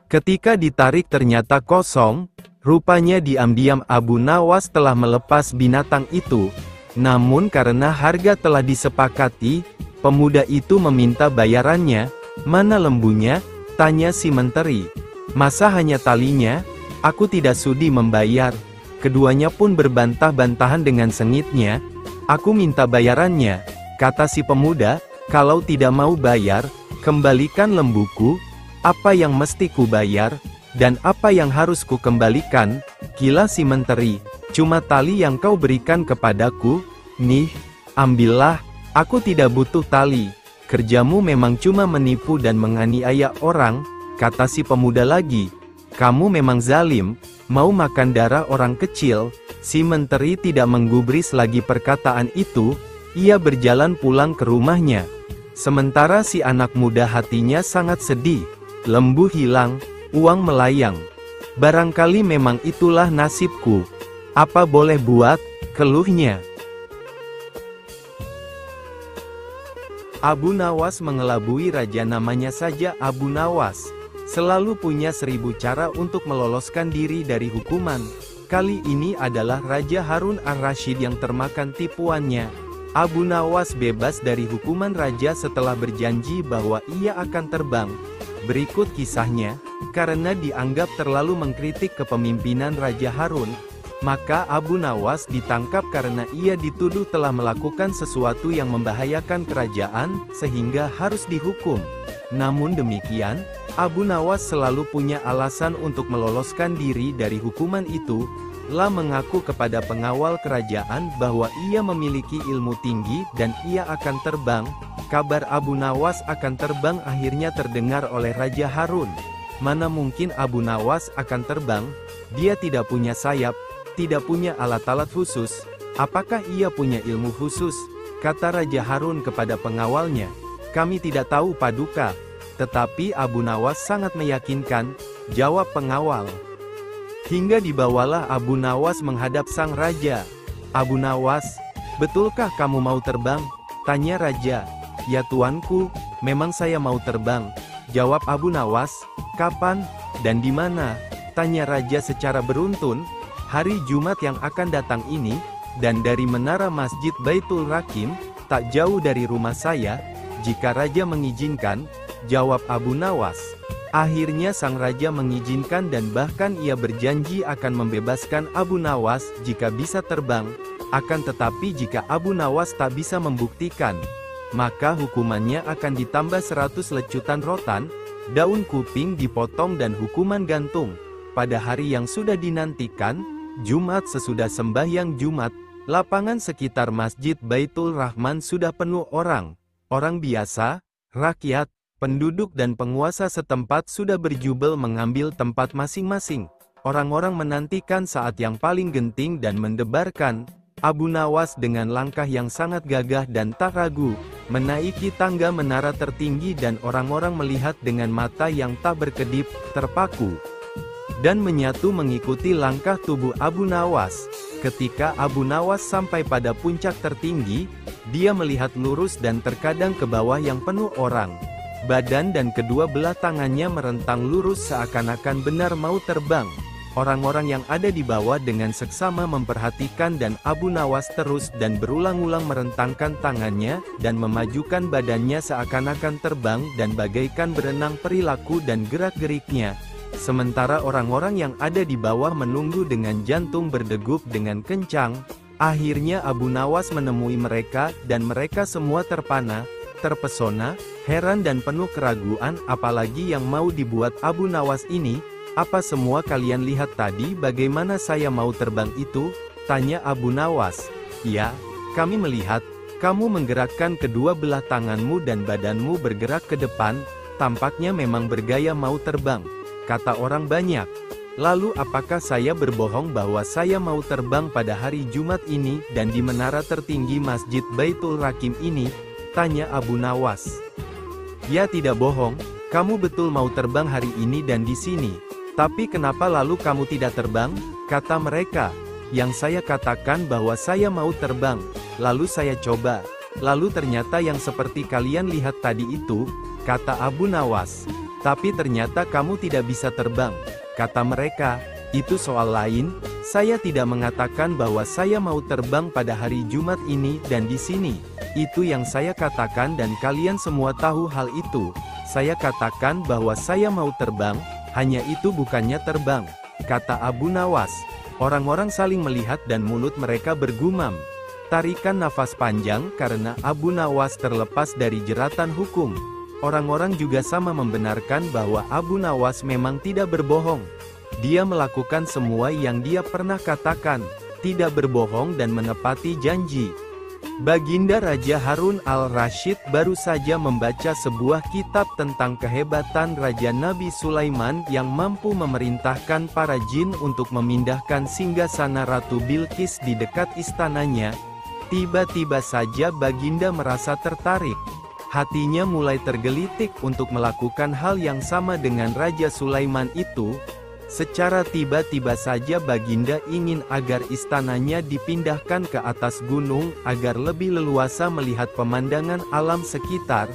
[SPEAKER 1] ketika ditarik ternyata kosong. Rupanya diam-diam Abu Nawas telah melepas binatang itu. Namun karena harga telah disepakati, pemuda itu meminta bayarannya. "Mana lembunya?" tanya si menteri. "Masa hanya talinya? Aku tidak sudi membayar." Keduanya pun berbantah-bantahan dengan sengitnya. "Aku minta bayarannya," kata si pemuda. "Kalau tidak mau bayar, kembalikan lembuku." "Apa yang mesti ku bayar? Dan apa yang harus ku kembalikan?" Gila si menteri. "Cuma tali yang kau berikan kepadaku. Nih, ambillah, aku tidak butuh tali. Kerjamu memang cuma menipu dan menganiaya orang," kata si pemuda lagi. "Kamu memang zalim, mau makan darah orang kecil." Si menteri tidak menggubris lagi perkataan itu. Ia berjalan pulang ke rumahnya. Sementara si anak muda hatinya sangat sedih. Lembu hilang, uang melayang. "Barangkali memang itulah nasibku. Apa boleh buat?" keluhnya. Abu Nawas mengelabui raja namanya saja Abu Nawas. Selalu punya 1000 cara untuk meloloskan diri dari hukuman. Kali ini adalah Raja Harun ar-Rasyid yang termakan tipuannya. Abu Nawas bebas dari hukuman raja setelah berjanji bahwa ia akan terbang. Berikut kisahnya. Karena dianggap terlalu mengkritik kepemimpinan Raja Harun, maka Abu Nawas ditangkap karena ia dituduh telah melakukan sesuatu yang membahayakan kerajaan, sehingga harus dihukum. Namun demikian, Abu Nawas selalu punya alasan untuk meloloskan diri dari hukuman itu. La mengaku kepada pengawal kerajaan bahwa ia memiliki ilmu tinggi dan ia akan terbang. Kabar Abu Nawas akan terbang akhirnya terdengar oleh Raja Harun. Mana mungkin Abu Nawas akan terbang? Dia tidak punya sayap, tidak punya alat-alat khusus. Apakah ia punya ilmu khusus? Kata Raja Harun kepada pengawalnya. "Kami tidak tahu Paduka." Tetapi Abu Nawas sangat meyakinkan, jawab pengawal. Hingga dibawalah Abu Nawas menghadap sang raja. "Abu Nawas, betulkah kamu mau terbang?" tanya raja. "Ya tuanku, memang saya mau terbang," jawab Abu Nawas. "Kapan, dan di mana?" tanya raja secara beruntun. "Hari Jumat yang akan datang ini, dan dari menara Masjid Baitul Rakim, tak jauh dari rumah saya, jika raja mengizinkan," jawab Abu Nawas. Akhirnya sang raja mengizinkan dan bahkan ia berjanji akan membebaskan Abu Nawas jika bisa terbang. Akan tetapi jika Abu Nawas tak bisa membuktikan, maka hukumannya akan ditambah 100 lecutan rotan, daun kuping dipotong dan hukuman gantung. Pada hari yang sudah dinantikan, Jumat sesudah sembahyang Jumat, lapangan sekitar Masjid Baitul Rahman sudah penuh orang. Orang biasa, rakyat, penduduk dan penguasa setempat sudah berjubel mengambil tempat masing-masing. Orang-orang menantikan saat yang paling genting dan mendebarkan. Abu Nawas dengan langkah yang sangat gagah dan tak ragu, menaiki tangga menara tertinggi dan orang-orang melihat dengan mata yang tak berkedip, terpaku, dan menyatu mengikuti langkah tubuh Abu Nawas. Ketika Abu Nawas sampai pada puncak tertinggi, dia melihat lurus dan terkadang ke bawah yang penuh orang. Badan dan kedua belah tangannya merentang lurus seakan-akan benar mau terbang. Orang-orang yang ada di bawah dengan seksama memperhatikan dan Abu Nawas terus dan berulang-ulang merentangkan tangannya, dan memajukan badannya seakan-akan terbang dan bagaikan berenang perilaku dan gerak-geriknya. Sementara orang-orang yang ada di bawah menunggu dengan jantung berdegup dengan kencang. Akhirnya Abu Nawas menemui mereka, dan mereka semua terpana, terpesona, heran dan penuh keraguan. Apalagi yang mau dibuat Abu Nawas ini? Apa semua kalian lihat tadi bagaimana saya mau terbang itu? Tanya Abu Nawas. Ya, kami melihat, kamu menggerakkan kedua belah tanganmu dan badanmu bergerak ke depan, tampaknya memang bergaya mau terbang, kata orang banyak. Lalu apakah saya berbohong bahwa saya mau terbang pada hari Jumat ini dan di menara tertinggi Masjid Baitul Rahim ini? Tanya Abu Nawas. Ya tidak bohong, kamu betul mau terbang hari ini dan di sini. Tapi kenapa lalu kamu tidak terbang? Kata mereka. Yang saya katakan bahwa saya mau terbang, lalu saya coba. Lalu ternyata yang seperti kalian lihat tadi itu, kata Abu Nawas. Tapi ternyata kamu tidak bisa terbang, kata mereka. Itu soal lain, saya tidak mengatakan bahwa saya mau terbang pada hari Jumat ini dan di sini. Itu yang saya katakan dan kalian semua tahu hal itu. Saya katakan bahwa saya mau terbang, hanya itu bukannya terbang, kata Abu Nawas. Orang-orang saling melihat dan mulut mereka bergumam. Tarikan nafas panjang karena Abu Nawas terlepas dari jeratan hukum. Orang-orang juga sama membenarkan bahwa Abu Nawas memang tidak berbohong. Dia melakukan semua yang dia pernah katakan, tidak berbohong dan menepati janji. Baginda Raja Harun al-Rasyid baru saja membaca sebuah kitab tentang kehebatan Raja Nabi Sulaiman yang mampu memerintahkan para jin untuk memindahkan singgasana Ratu Bilqis di dekat istananya. Tiba-tiba saja Baginda merasa tertarik. Hatinya mulai tergelitik untuk melakukan hal yang sama dengan Raja Sulaiman itu. Secara tiba-tiba saja Baginda ingin agar istananya dipindahkan ke atas gunung agar lebih leluasa melihat pemandangan alam sekitar.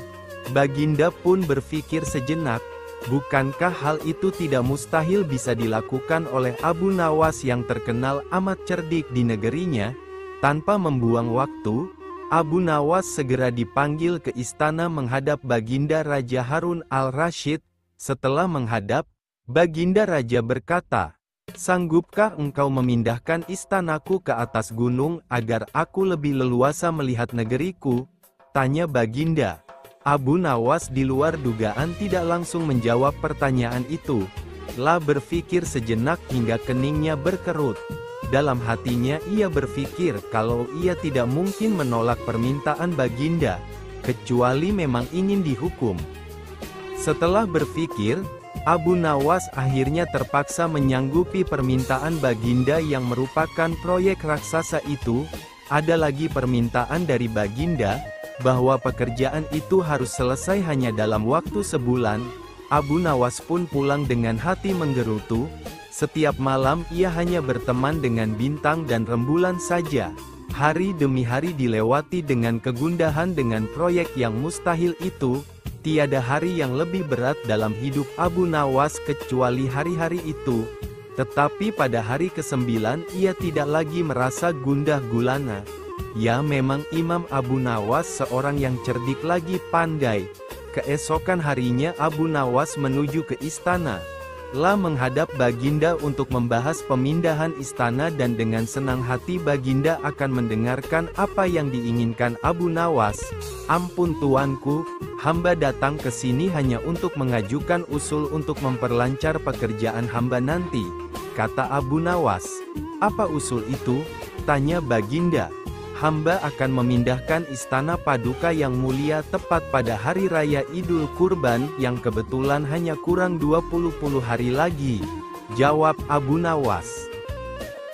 [SPEAKER 1] Baginda pun berpikir sejenak, bukankah hal itu tidak mustahil bisa dilakukan oleh Abu Nawas yang terkenal amat cerdik di negerinya? Tanpa membuang waktu, Abu Nawas segera dipanggil ke istana menghadap Baginda Raja Harun al-Rasyid. Setelah menghadap, Baginda Raja berkata, "Sanggupkah engkau memindahkan istanaku ke atas gunung agar aku lebih leluasa melihat negeriku?" Tanya Baginda. Abu Nawas di luar dugaan tidak langsung menjawab pertanyaan itu. Lah berpikir sejenak hingga keningnya berkerut. Dalam hatinya ia berpikir kalau ia tidak mungkin menolak permintaan Baginda, kecuali memang ingin dihukum. Setelah berpikir, Abu Nawas akhirnya terpaksa menyanggupi permintaan Baginda yang merupakan proyek raksasa itu. Ada lagi permintaan dari Baginda, bahwa pekerjaan itu harus selesai hanya dalam waktu sebulan. Abu Nawas pun pulang dengan hati menggerutu. Setiap malam ia hanya berteman dengan bintang dan rembulan saja. Hari demi hari dilewati dengan kegundahan dengan proyek yang mustahil itu. Tiada hari yang lebih berat dalam hidup Abu Nawas kecuali hari-hari itu. Tetapi pada hari ke-9 ia tidak lagi merasa gundah gulana. Ya memang Imam Abu Nawas seorang yang cerdik lagi pandai. Keesokan harinya Abu Nawas menuju ke istana. La menghadap Baginda untuk membahas pemindahan istana dan dengan senang hati Baginda akan mendengarkan apa yang diinginkan Abu Nawas. Ampun tuanku, hamba datang ke sini hanya untuk mengajukan usul untuk memperlancar pekerjaan hamba nanti, kata Abu Nawas. Apa usul itu? Tanya Baginda. Hamba akan memindahkan istana Paduka yang mulia tepat pada hari raya Idul Kurban yang kebetulan hanya kurang 20 hari lagi, jawab Abu Nawas.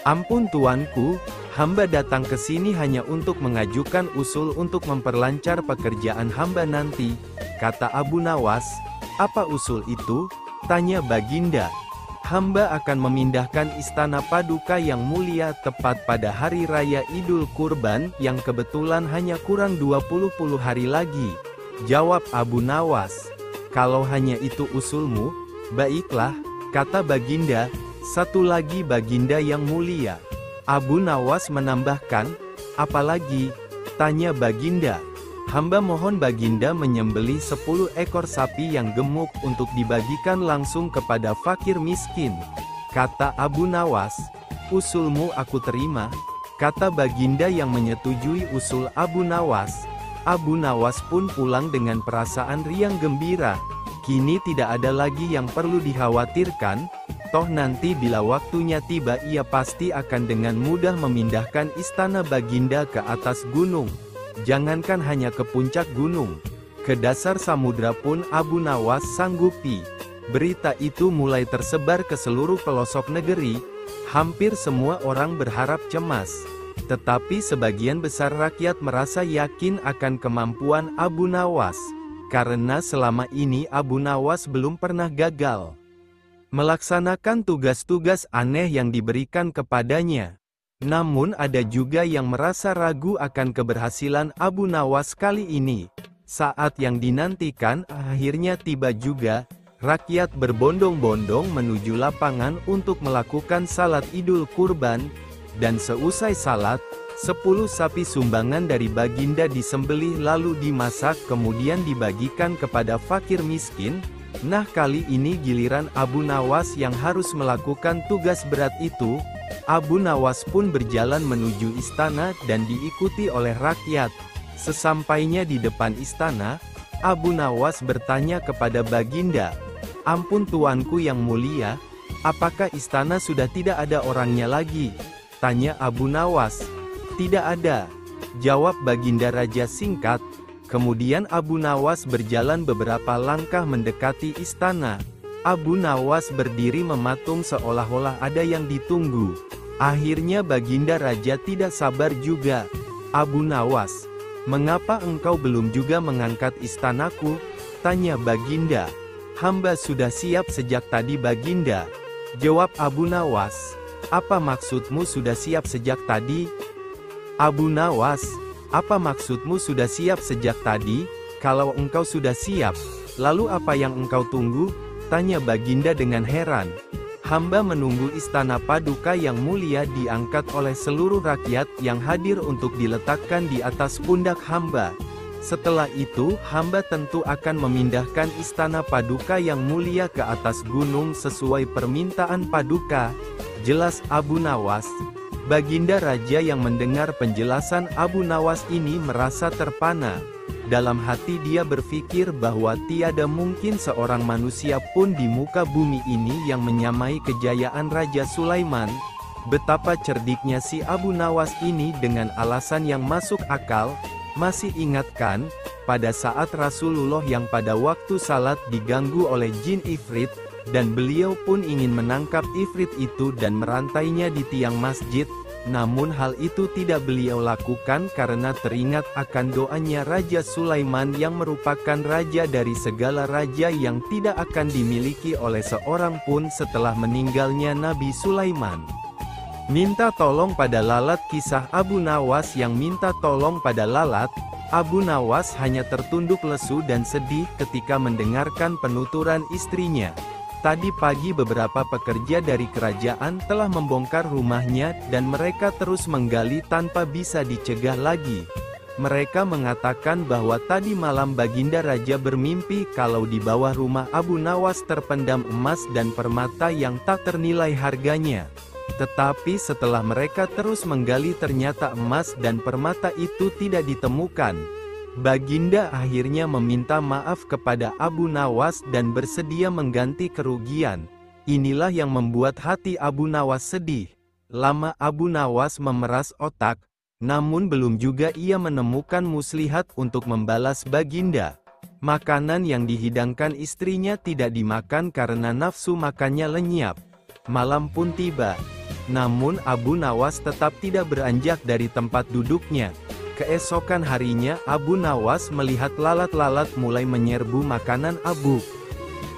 [SPEAKER 1] Ampun tuanku, hamba datang ke sini hanya untuk mengajukan usul untuk memperlancar pekerjaan hamba nanti, kata Abu Nawas. Apa usul itu? Tanya Baginda. Hamba akan memindahkan istana Paduka yang mulia tepat pada hari raya Idul Kurban yang kebetulan hanya kurang 20 hari lagi, jawab Abu Nawas. Kalau hanya itu usulmu, baiklah, kata Baginda. Satu lagi Baginda yang mulia. Abu Nawas menambahkan, apalagi? Tanya Baginda. Hamba mohon Baginda menyembelih 10 ekor sapi yang gemuk untuk dibagikan langsung kepada fakir miskin, kata Abu Nawas. Usulmu aku terima, kata Baginda yang menyetujui usul Abu Nawas. Abu Nawas pun pulang dengan perasaan riang gembira. Kini tidak ada lagi yang perlu dikhawatirkan, toh nanti bila waktunya tiba ia pasti akan dengan mudah memindahkan istana Baginda ke atas gunung. Jangankan hanya ke puncak gunung, ke dasar samudra pun Abu Nawas sanggupi. Berita itu mulai tersebar ke seluruh pelosok negeri. Hampir semua orang berharap cemas. Tetapi sebagian besar rakyat merasa yakin akan kemampuan Abu Nawas. Karena selama ini Abu Nawas belum pernah gagal melaksanakan tugas-tugas aneh yang diberikan kepadanya. Namun ada juga yang merasa ragu akan keberhasilan Abu Nawas kali ini. Saat yang dinantikan akhirnya tiba juga. Rakyat berbondong-bondong menuju lapangan untuk melakukan salat Idul Kurban. Dan seusai salat, 10 sapi sumbangan dari Baginda disembelih lalu dimasak kemudian dibagikan kepada fakir miskin. Nah kali ini giliran Abu Nawas yang harus melakukan tugas berat itu. Abu Nawas pun berjalan menuju istana dan diikuti oleh rakyat. Sesampainya di depan istana, Abu Nawas bertanya kepada Baginda, ampun tuanku yang mulia, apakah istana sudah tidak ada orangnya lagi? Tanya Abu Nawas. Tidak ada, jawab Baginda Raja singkat. Kemudian Abu Nawas berjalan beberapa langkah mendekati istana. Abu Nawas berdiri mematung seolah-olah ada yang ditunggu. Akhirnya Baginda Raja tidak sabar juga. Abu Nawas, mengapa engkau belum juga mengangkat istanaku? Tanya Baginda. Hamba sudah siap sejak tadi Baginda, jawab Abu Nawas. Apa maksudmu sudah siap sejak tadi? Abu Nawas, apa maksudmu sudah siap sejak tadi? Kalau engkau sudah siap, lalu apa yang engkau tunggu? Tanya Baginda dengan heran. Hamba menunggu istana Paduka yang mulia diangkat oleh seluruh rakyat yang hadir untuk diletakkan di atas pundak hamba. Setelah itu, hamba tentu akan memindahkan istana Paduka yang mulia ke atas gunung sesuai permintaan Paduka, jelas Abu Nawas. Baginda Raja yang mendengar penjelasan Abu Nawas ini merasa terpana. Dalam hati dia berpikir bahwa tiada mungkin seorang manusia pun di muka bumi ini yang menyamai kejayaan Raja Sulaiman. Betapa cerdiknya si Abu Nawas ini dengan alasan yang masuk akal. Masih ingatkan, pada saat Rasulullah yang pada waktu salat diganggu oleh jin Ifrit, dan beliau pun ingin menangkap Ifrit itu dan merantainya di tiang masjid. Namun hal itu tidak beliau lakukan karena teringat akan doanya Raja Sulaiman yang merupakan raja dari segala raja yang tidak akan dimiliki oleh seorang pun setelah meninggalnya Nabi Sulaiman. Minta tolong pada lalat. Kisah Abu Nawas yang minta tolong pada lalat. Abu Nawas hanya tertunduk lesu dan sedih ketika mendengarkan penuturan istrinya. Tadi pagi beberapa pekerja dari kerajaan telah membongkar rumahnya dan mereka terus menggali tanpa bisa dicegah lagi. Mereka mengatakan bahwa tadi malam Baginda Raja bermimpi kalau di bawah rumah Abu Nawas terpendam emas dan permata yang tak ternilai harganya. Tetapi setelah mereka terus menggali ternyata emas dan permata itu tidak ditemukan. Baginda akhirnya meminta maaf kepada Abu Nawas dan bersedia mengganti kerugian. Inilah yang membuat hati Abu Nawas sedih. Lama Abu Nawas memeras otak. Namun belum juga ia menemukan muslihat untuk membalas Baginda. Makanan yang dihidangkan istrinya tidak dimakan karena nafsu makannya lenyap. Malam pun tiba. Namun Abu Nawas tetap tidak beranjak dari tempat duduknya. Keesokan harinya Abu Nawas melihat lalat-lalat mulai menyerbu makanan Abu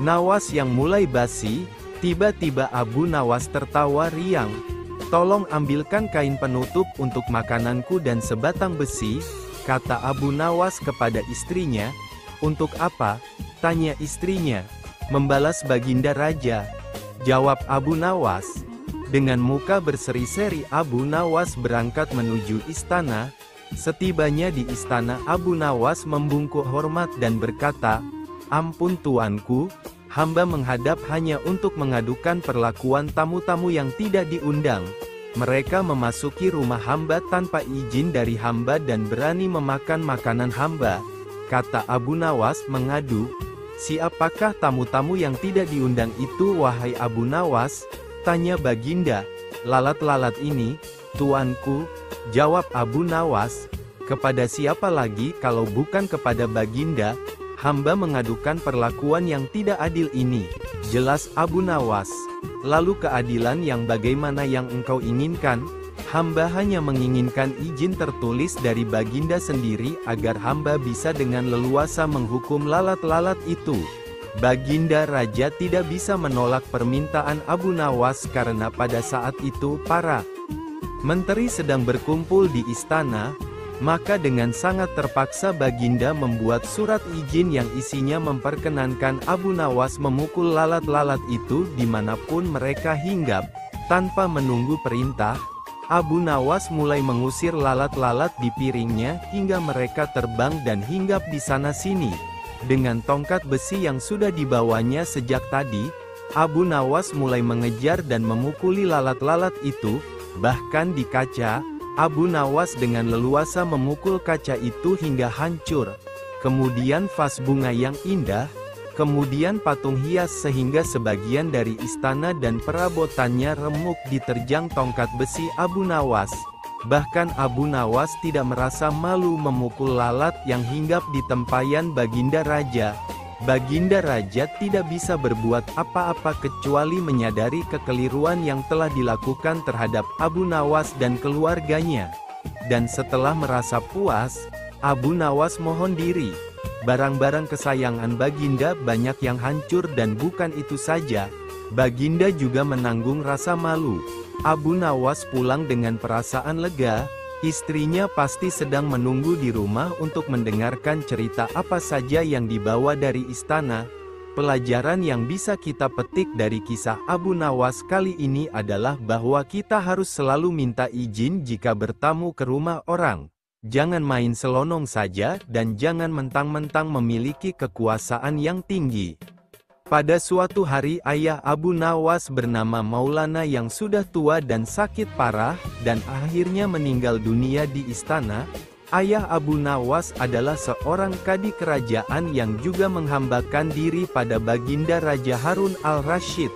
[SPEAKER 1] Nawas yang mulai basi. Tiba-tiba Abu Nawas tertawa riang. "Tolong ambilkan kain penutup untuk makananku dan sebatang besi," kata Abu Nawas kepada istrinya. "Untuk apa?" tanya istrinya. "Membalas Baginda Raja," jawab Abu Nawas. Dengan muka berseri-seri Abu Nawas berangkat menuju istana. Setibanya di istana Abu Nawas membungkuk hormat dan berkata, "Ampun tuanku, hamba menghadap hanya untuk mengadukan perlakuan tamu-tamu yang tidak diundang. Mereka memasuki rumah hamba tanpa izin dari hamba dan berani memakan makanan hamba," kata Abu Nawas mengadu. "Siapakah tamu-tamu yang tidak diundang itu wahai Abu Nawas?" tanya Baginda. "Lalat-lalat ini, tuanku," jawab Abu Nawas. "Kepada siapa lagi kalau bukan kepada Baginda? Hamba mengadukan perlakuan yang tidak adil ini," jelas Abu Nawas. "Lalu keadilan yang bagaimana yang engkau inginkan?" "Hamba hanya menginginkan izin tertulis dari Baginda sendiri agar hamba bisa dengan leluasa menghukum lalat-lalat itu." Baginda Raja tidak bisa menolak permintaan Abu Nawas karena pada saat itu para menteri sedang berkumpul di istana. Maka dengan sangat terpaksa Baginda membuat surat izin yang isinya memperkenankan Abu Nawas memukul lalat-lalat itu dimanapun mereka hinggap. Tanpa menunggu perintah, Abu Nawas mulai mengusir lalat-lalat di piringnya hingga mereka terbang dan hinggap di sana-sini. Dengan tongkat besi yang sudah dibawanya sejak tadi, Abu Nawas mulai mengejar dan memukuli lalat-lalat itu, bahkan di kaca. Abu Nawas dengan leluasa memukul kaca itu hingga hancur. Kemudian vas bunga yang indah, kemudian patung hias sehingga sebagian dari istana dan perabotannya remuk diterjang tongkat besi Abu Nawas. Bahkan Abu Nawas tidak merasa malu memukul lalat yang hinggap di tempayan Baginda Raja. Baginda Raja tidak bisa berbuat apa-apa kecuali menyadari kekeliruan yang telah dilakukan terhadap Abu Nawas dan keluarganya. Dan setelah merasa puas, Abu Nawas mohon diri. Barang-barang kesayangan Baginda banyak yang hancur dan bukan itu saja, Baginda juga menanggung rasa malu. Abu Nawas pulang dengan perasaan lega. Istrinya pasti sedang menunggu di rumah untuk mendengarkan cerita apa saja yang dibawa dari istana. Pelajaran yang bisa kita petik dari kisah Abu Nawas kali ini adalah bahwa kita harus selalu minta izin jika bertamu ke rumah orang. Jangan main selonong saja dan jangan mentang-mentang memiliki kekuasaan yang tinggi. Pada suatu hari ayah Abu Nawas bernama Maulana yang sudah tua dan sakit parah, dan akhirnya meninggal dunia di istana. Ayah Abu Nawas adalah seorang kadi kerajaan yang juga menghambakan diri pada Baginda Raja Harun al-Rasyid.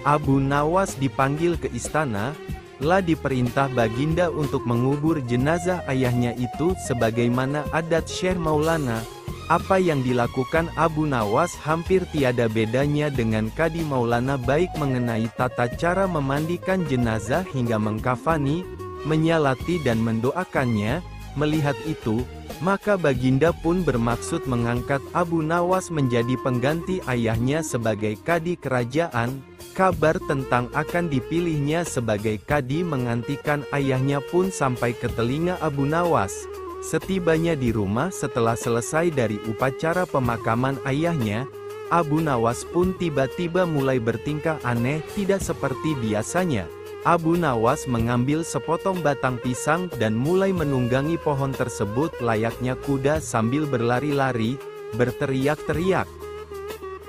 [SPEAKER 1] Abu Nawas dipanggil ke istana, lah diperintah Baginda untuk mengubur jenazah ayahnya itu sebagaimana adat Syekh Maulana. Apa yang dilakukan Abu Nawas hampir tiada bedanya dengan Kadi Maulana, baik mengenai tata cara memandikan jenazah hingga mengkafani, menyalati dan mendoakannya. Melihat itu, maka Baginda pun bermaksud mengangkat Abu Nawas menjadi pengganti ayahnya sebagai Kadi kerajaan. Kabar tentang akan dipilihnya sebagai Kadi menggantikan ayahnya pun sampai ke telinga Abu Nawas. Setibanya di rumah setelah selesai dari upacara pemakaman ayahnya, Abu Nawas pun tiba-tiba mulai bertingkah aneh tidak seperti biasanya. Abu Nawas mengambil sepotong batang pisang dan mulai menunggangi pohon tersebut layaknya kuda sambil berlari-lari, berteriak-teriak.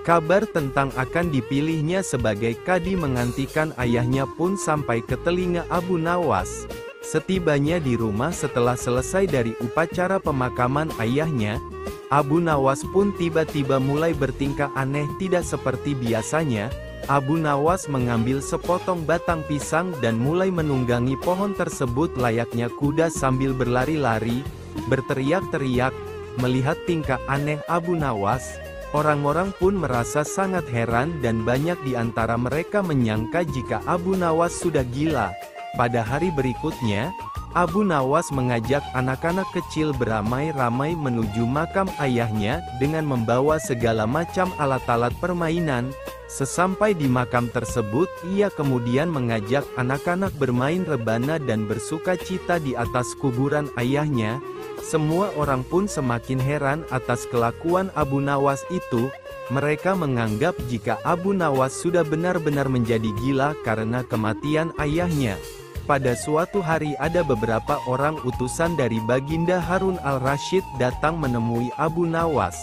[SPEAKER 1] Kabar tentang akan dipilihnya sebagai kadi menggantikan ayahnya pun sampai ke telinga Abu Nawas. Setibanya di rumah setelah selesai dari upacara pemakaman ayahnya, Abu Nawas pun tiba-tiba mulai bertingkah aneh tidak seperti biasanya. Abu Nawas mengambil sepotong batang pisang dan mulai menunggangi pohon tersebut layaknya kuda sambil berlari-lari, berteriak-teriak. Melihat tingkah aneh Abu Nawas, orang-orang pun merasa sangat heran dan banyak di antara mereka menyangka jika Abu Nawas sudah gila. Pada hari berikutnya, Abu Nawas mengajak anak-anak kecil beramai-ramai menuju makam ayahnya dengan membawa segala macam alat-alat permainan. Sesampai di makam tersebut, ia kemudian mengajak anak-anak bermain rebana dan bersuka cita di atas kuburan ayahnya. Semua orang pun semakin heran atas kelakuan Abu Nawas itu. Mereka menganggap jika Abu Nawas sudah benar-benar menjadi gila karena kematian ayahnya. Pada suatu hari ada beberapa orang utusan dari Baginda Harun al-Rasyid datang menemui Abu Nawas.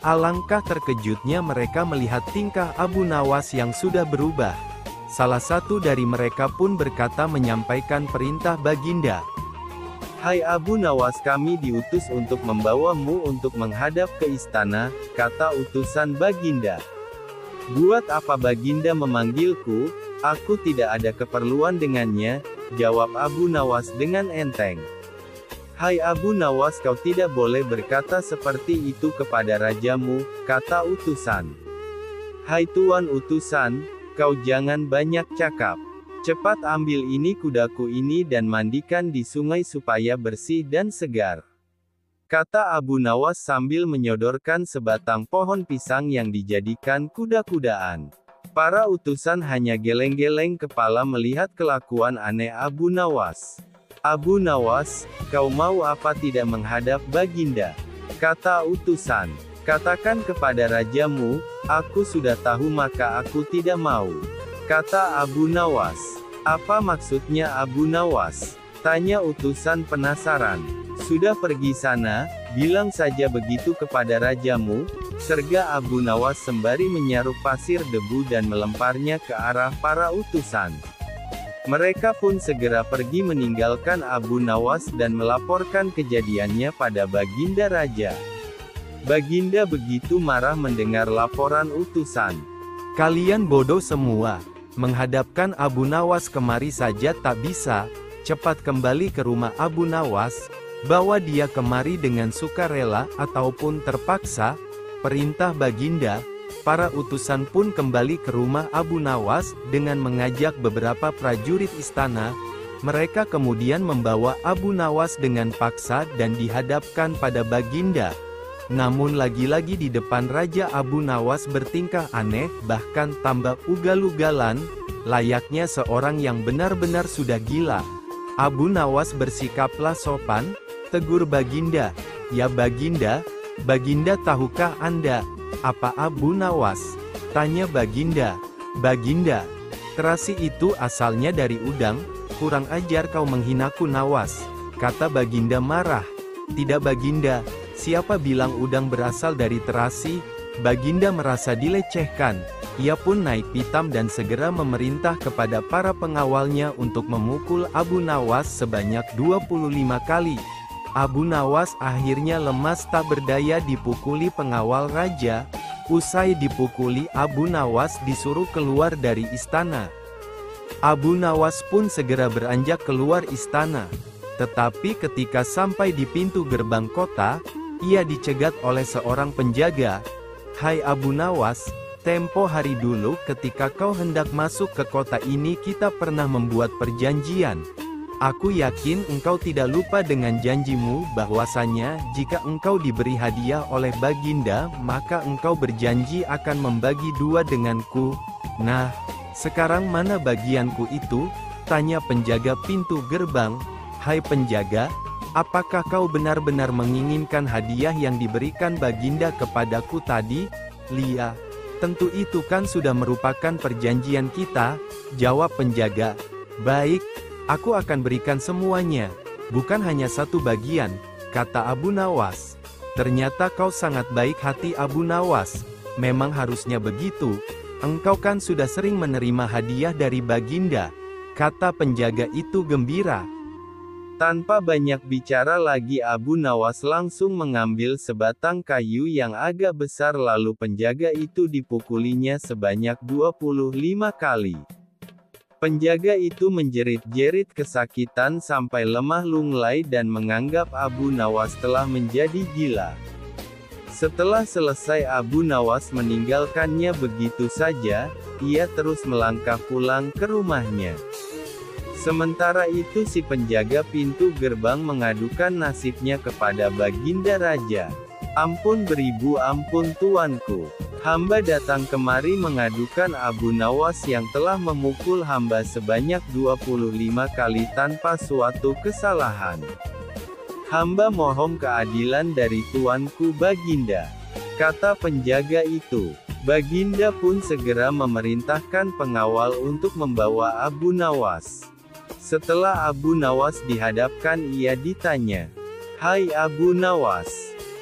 [SPEAKER 1] Alangkah terkejutnya mereka melihat tingkah Abu Nawas yang sudah berubah. Salah satu dari mereka pun berkata menyampaikan perintah Baginda. "Hai Abu Nawas, kami diutus untuk membawamu untuk menghadap ke istana," kata utusan Baginda. "Buat apa Baginda memanggilku? Aku tidak ada keperluan dengannya," jawab Abu Nawas dengan enteng. "Hai Abu Nawas, kau tidak boleh berkata seperti itu kepada rajamu," kata utusan. "Hai Tuan utusan, kau jangan banyak cakap. Cepat ambil ini kudaku ini dan mandikan di sungai supaya bersih dan segar," kata Abu Nawas sambil menyodorkan sebatang pohon pisang yang dijadikan kuda-kudaan. Para utusan hanya geleng-geleng kepala melihat kelakuan aneh Abu Nawas. "Abu Nawas, kau mau apa tidak menghadap Baginda?" kata utusan. "Katakan kepada rajamu, aku sudah tahu maka aku tidak mau," kata Abu Nawas. "Apa maksudnya Abu Nawas?" tanya utusan penasaran. "Sudah pergi sana, bilang saja begitu kepada rajamu," serga Abu Nawas sembari menyaruk pasir debu dan melemparnya ke arah para utusan. Mereka pun segera pergi meninggalkan Abu Nawas dan melaporkan kejadiannya pada Baginda Raja. Baginda begitu marah mendengar laporan utusan. "Kalian bodoh semua. Menghadapkan Abu Nawas kemari saja tak bisa. Cepat kembali ke rumah Abu Nawas. Bawa dia kemari dengan sukarela ataupun terpaksa," perintah Baginda. Para utusan pun kembali ke rumah Abu Nawas dengan mengajak beberapa prajurit istana. Mereka kemudian membawa Abu Nawas dengan paksa dan dihadapkan pada Baginda. Namun lagi-lagi di depan Raja Abu Nawas bertingkah aneh, bahkan tambah ugal-ugalan, layaknya seorang yang benar-benar sudah gila. Abu Nawas bersikaplah sopan, tegur Baginda. "Ya Baginda, Baginda tahukah Anda apa Abu Nawas?" tanya Baginda. "Baginda, terasi itu asalnya dari udang, kurang ajar kau menghinaku Nawas," kata Baginda marah. "Tidak Baginda, siapa bilang udang berasal dari terasi?" Baginda merasa dilecehkan. Ia pun naik pitam dan segera memerintah kepada para pengawalnya untuk memukul Abu Nawas sebanyak 25 kali. Abu Nawas akhirnya lemas tak berdaya dipukuli pengawal raja. Usai dipukuli, Abu Nawas disuruh keluar dari istana. Abu Nawas pun segera beranjak keluar istana. Tetapi ketika sampai di pintu gerbang kota, ia dicegat oleh seorang penjaga. "Hai Abu Nawas, tempo hari dulu ketika kau hendak masuk ke kota ini kita pernah membuat perjanjian. Aku yakin engkau tidak lupa dengan janjimu bahwasanya jika engkau diberi hadiah oleh Baginda maka engkau berjanji akan membagi dua denganku. Nah, sekarang mana bagianku itu?" tanya penjaga pintu gerbang. "Hai penjaga, apakah kau benar-benar menginginkan hadiah yang diberikan Baginda kepadaku tadi?" "Lia, tentu itu kan sudah merupakan perjanjian kita," jawab penjaga. Baik, aku akan berikan semuanya. Bukan hanya satu bagian, kata Abu Nawas. Ternyata kau sangat baik hati Abu Nawas. Memang harusnya begitu. Engkau kan sudah sering menerima hadiah dari Baginda, kata penjaga itu gembira. Tanpa banyak bicara lagi Abu Nawas langsung mengambil sebatang kayu yang agak besar lalu penjaga itu dipukulinya sebanyak 25 kali. Penjaga itu menjerit-jerit kesakitan sampai lemah lunglai dan menganggap Abu Nawas telah menjadi gila. Setelah selesai Abu Nawas meninggalkannya begitu saja, ia terus melangkah pulang ke rumahnya. Sementara itu si penjaga pintu gerbang mengadukan nasibnya kepada Baginda Raja. Ampun beribu ampun tuanku. Hamba datang kemari mengadukan Abu Nawas yang telah memukul hamba sebanyak 25 kali tanpa suatu kesalahan. Hamba mohon keadilan dari tuanku Baginda, kata penjaga itu. Baginda pun segera memerintahkan pengawal untuk membawa Abu Nawas. Setelah Abu Nawas dihadapkan ia ditanya, "Hai Abu Nawas,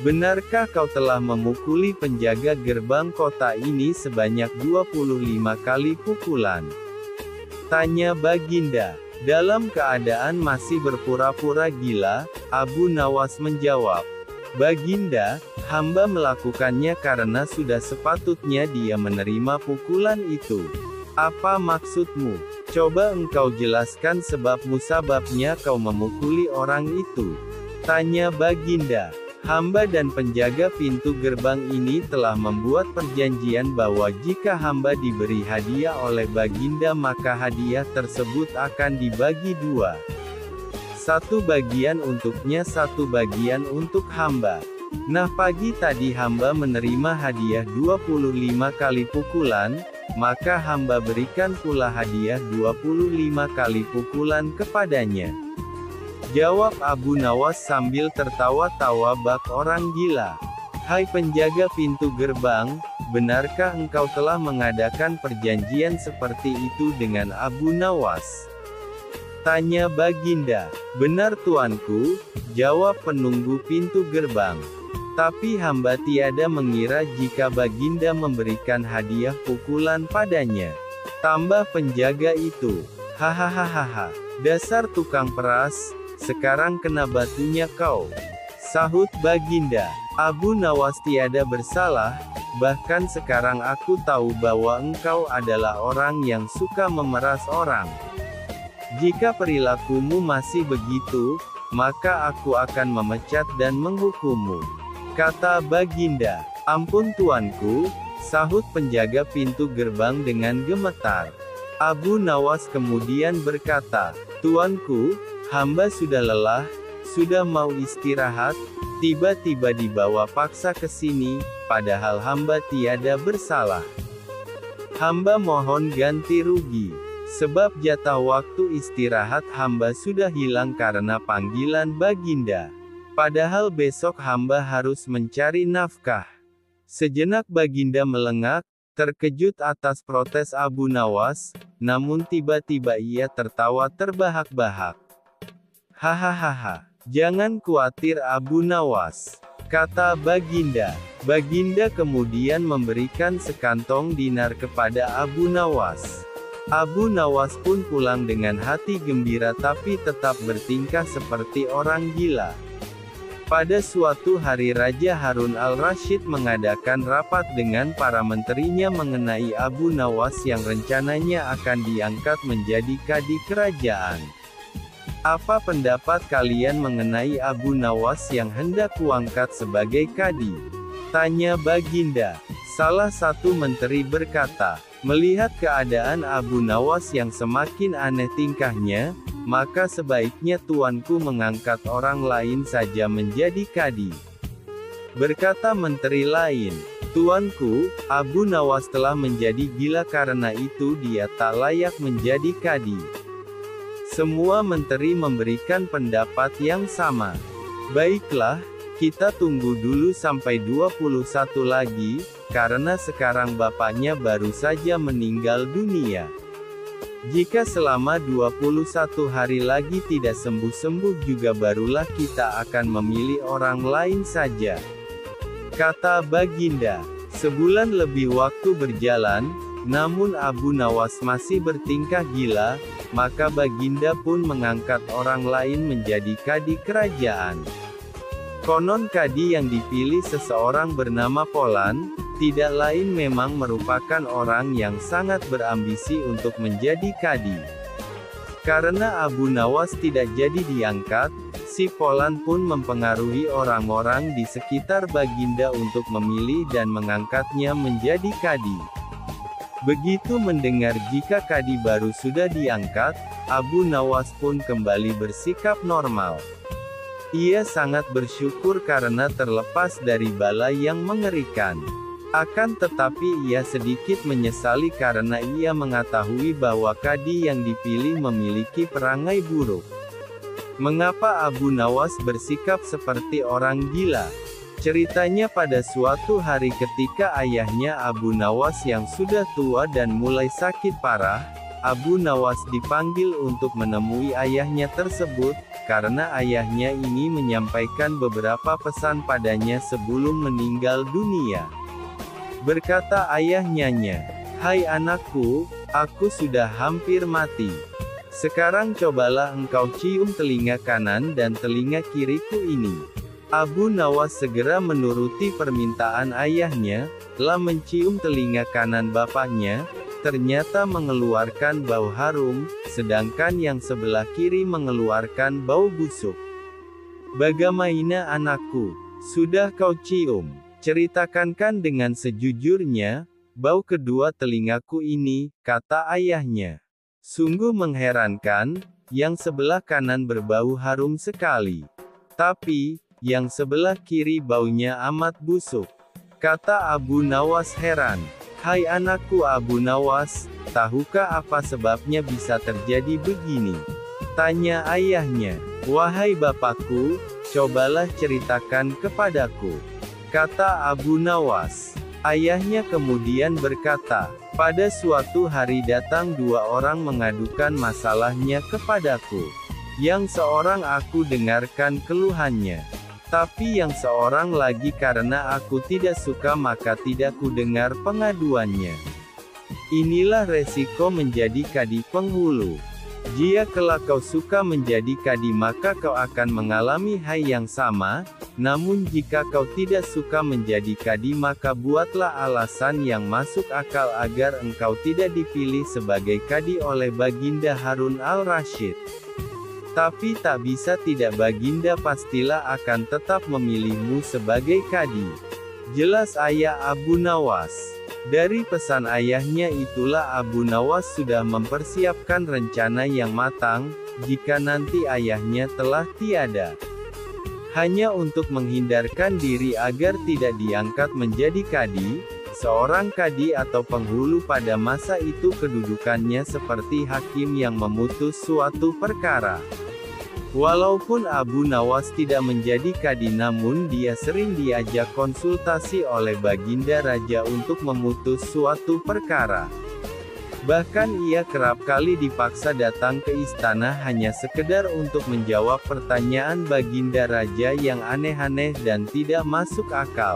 [SPEAKER 1] benarkah kau telah memukuli penjaga gerbang kota ini sebanyak 25 kali pukulan?" tanya Baginda. Dalam keadaan masih berpura-pura gila, Abu Nawas menjawab, "Baginda, hamba melakukannya karena sudah sepatutnya dia menerima pukulan itu." "Apa maksudmu? Coba engkau jelaskan sebab musababnya kau memukuli orang itu," tanya Baginda. Hamba dan penjaga pintu gerbang ini telah membuat perjanjian bahwa jika hamba diberi hadiah oleh Baginda maka hadiah tersebut akan dibagi dua. Satu bagian untuknya, satu bagian untuk hamba. Nah pagi tadi hamba menerima hadiah 25 kali pukulan, maka hamba berikan pula hadiah 25 kali pukulan kepadanya. Jawab Abu Nawas sambil tertawa-tawa bak orang gila. "Hai penjaga pintu gerbang, benarkah engkau telah mengadakan perjanjian seperti itu dengan Abu Nawas?" tanya Baginda. "Benar tuanku," jawab penunggu pintu gerbang. "Tapi hamba tiada mengira jika Baginda memberikan hadiah pukulan padanya," tambah penjaga itu. "Hahaha, dasar tukang peras, sekarang kena batunya kau," sahut Baginda. "Abu Nawas tiada bersalah, bahkan sekarang aku tahu bahwa engkau adalah orang yang suka memeras orang. Jika perilakumu masih begitu, maka aku akan memecat dan menghukummu," kata Baginda. "Ampun tuanku," sahut penjaga pintu gerbang dengan gemetar. Abu Nawas kemudian berkata, "Tuanku, hamba sudah lelah, sudah mau istirahat, tiba-tiba dibawa paksa ke sini, padahal hamba tiada bersalah. Hamba mohon ganti rugi, sebab jatah waktu istirahat hamba sudah hilang karena panggilan Baginda. Padahal besok hamba harus mencari nafkah." Sejenak Baginda melengak, terkejut atas protes Abu Nawas, namun tiba-tiba ia tertawa terbahak-bahak. "Hahaha, jangan khawatir Abu Nawas," kata Baginda. Baginda kemudian memberikan sekantong dinar kepada Abu Nawas. Abu Nawas pun pulang dengan hati gembira tapi tetap bertingkah seperti orang gila. Pada suatu hari Raja Harun al-Rasyid mengadakan rapat dengan para menterinya mengenai Abu Nawas yang rencananya akan diangkat menjadi kadi kerajaan. "Apa pendapat kalian mengenai Abu Nawas yang hendak kuangkat sebagai kadi?" tanya Baginda. Salah satu menteri berkata, "Melihat keadaan Abu Nawas yang semakin aneh tingkahnya, maka sebaiknya tuanku mengangkat orang lain saja menjadi kadi." Berkata menteri lain, "Tuanku, Abu Nawas telah menjadi gila karena itu dia tak layak menjadi kadi." Semua menteri memberikan pendapat yang sama. "Baiklah, kita tunggu dulu sampai 21 lagi, karena sekarang bapaknya baru saja meninggal dunia.
[SPEAKER 2] Jika selama 21 hari lagi tidak sembuh-sembuh juga barulah kita akan memilih orang lain saja," kata Baginda. Sebulan lebih waktu berjalan, namun Abu Nawas masih bertingkah gila, maka Baginda pun mengangkat orang lain menjadi kadi kerajaan. Konon kadi yang dipilih seseorang bernama Polan, tidak lain memang merupakan orang yang sangat berambisi untuk menjadi kadi. Karena Abu Nawas tidak jadi diangkat, si Polan pun mempengaruhi orang-orang di sekitar Baginda untuk memilih dan mengangkatnya menjadi kadi. Begitu mendengar jika kadi baru sudah diangkat, Abu Nawas pun kembali bersikap normal. Ia sangat bersyukur karena terlepas dari bala yang mengerikan. Akan tetapi ia sedikit menyesali karena ia mengetahui bahwa kadi yang dipilih memiliki perangai buruk. Mengapa Abu Nawas bersikap seperti orang gila? Ceritanya pada suatu hari ketika ayahnya Abu Nawas yang sudah tua dan mulai sakit parah, Abu Nawas dipanggil untuk menemui ayahnya tersebut, karena ayahnya ini menyampaikan beberapa pesan padanya sebelum meninggal dunia. Berkata ayahnya, "Hai anakku, aku sudah hampir mati. Sekarang cobalah engkau cium telinga kanan dan telinga kiriku ini." Abu Nawas segera menuruti permintaan ayahnya, telah mencium telinga kanan bapaknya, ternyata mengeluarkan bau harum, sedangkan yang sebelah kiri mengeluarkan bau busuk. "Bagaimana anakku? Sudah kau cium? Ceritakan dengan sejujurnya, bau kedua telingaku ini," kata ayahnya. "Sungguh mengherankan, yang sebelah kanan berbau harum sekali. Tapi, yang sebelah kiri baunya amat busuk," kata Abu Nawas heran. "Hai anakku Abu Nawas, tahukah apa sebabnya bisa terjadi begini?" tanya ayahnya. "Wahai bapakku, cobalah ceritakan kepadaku," kata Abu Nawas. Ayahnya kemudian berkata, "Pada suatu hari datang dua orang mengadukan masalahnya kepadaku. Yang seorang aku dengarkan keluhannya. Tapi yang seorang lagi karena aku tidak suka maka tidak ku dengar pengaduannya. Inilah resiko menjadi kadi penghulu. Jika kelak kau suka menjadi kadi maka kau akan mengalami hal yang sama, namun jika kau tidak suka menjadi kadi maka buatlah alasan yang masuk akal agar engkau tidak dipilih sebagai kadi oleh Baginda Harun al-Rasyid. Tapi tak bisa tidak Baginda pastilah akan tetap memilihmu sebagai kadi." Jelas ayah Abu Nawas. Dari pesan ayahnya itulah Abu Nawas sudah mempersiapkan rencana yang matang, jika nanti ayahnya telah tiada. Hanya untuk menghindarkan diri agar tidak diangkat menjadi kadi, seorang kadi atau penghulu pada masa itu kedudukannya seperti hakim yang memutus suatu perkara. Walaupun Abu Nawas tidak menjadi kadi namun dia sering diajak konsultasi oleh Baginda Raja untuk memutus suatu perkara. Bahkan ia kerap kali dipaksa datang ke istana hanya sekedar untuk menjawab pertanyaan Baginda Raja yang aneh-aneh dan tidak masuk akal.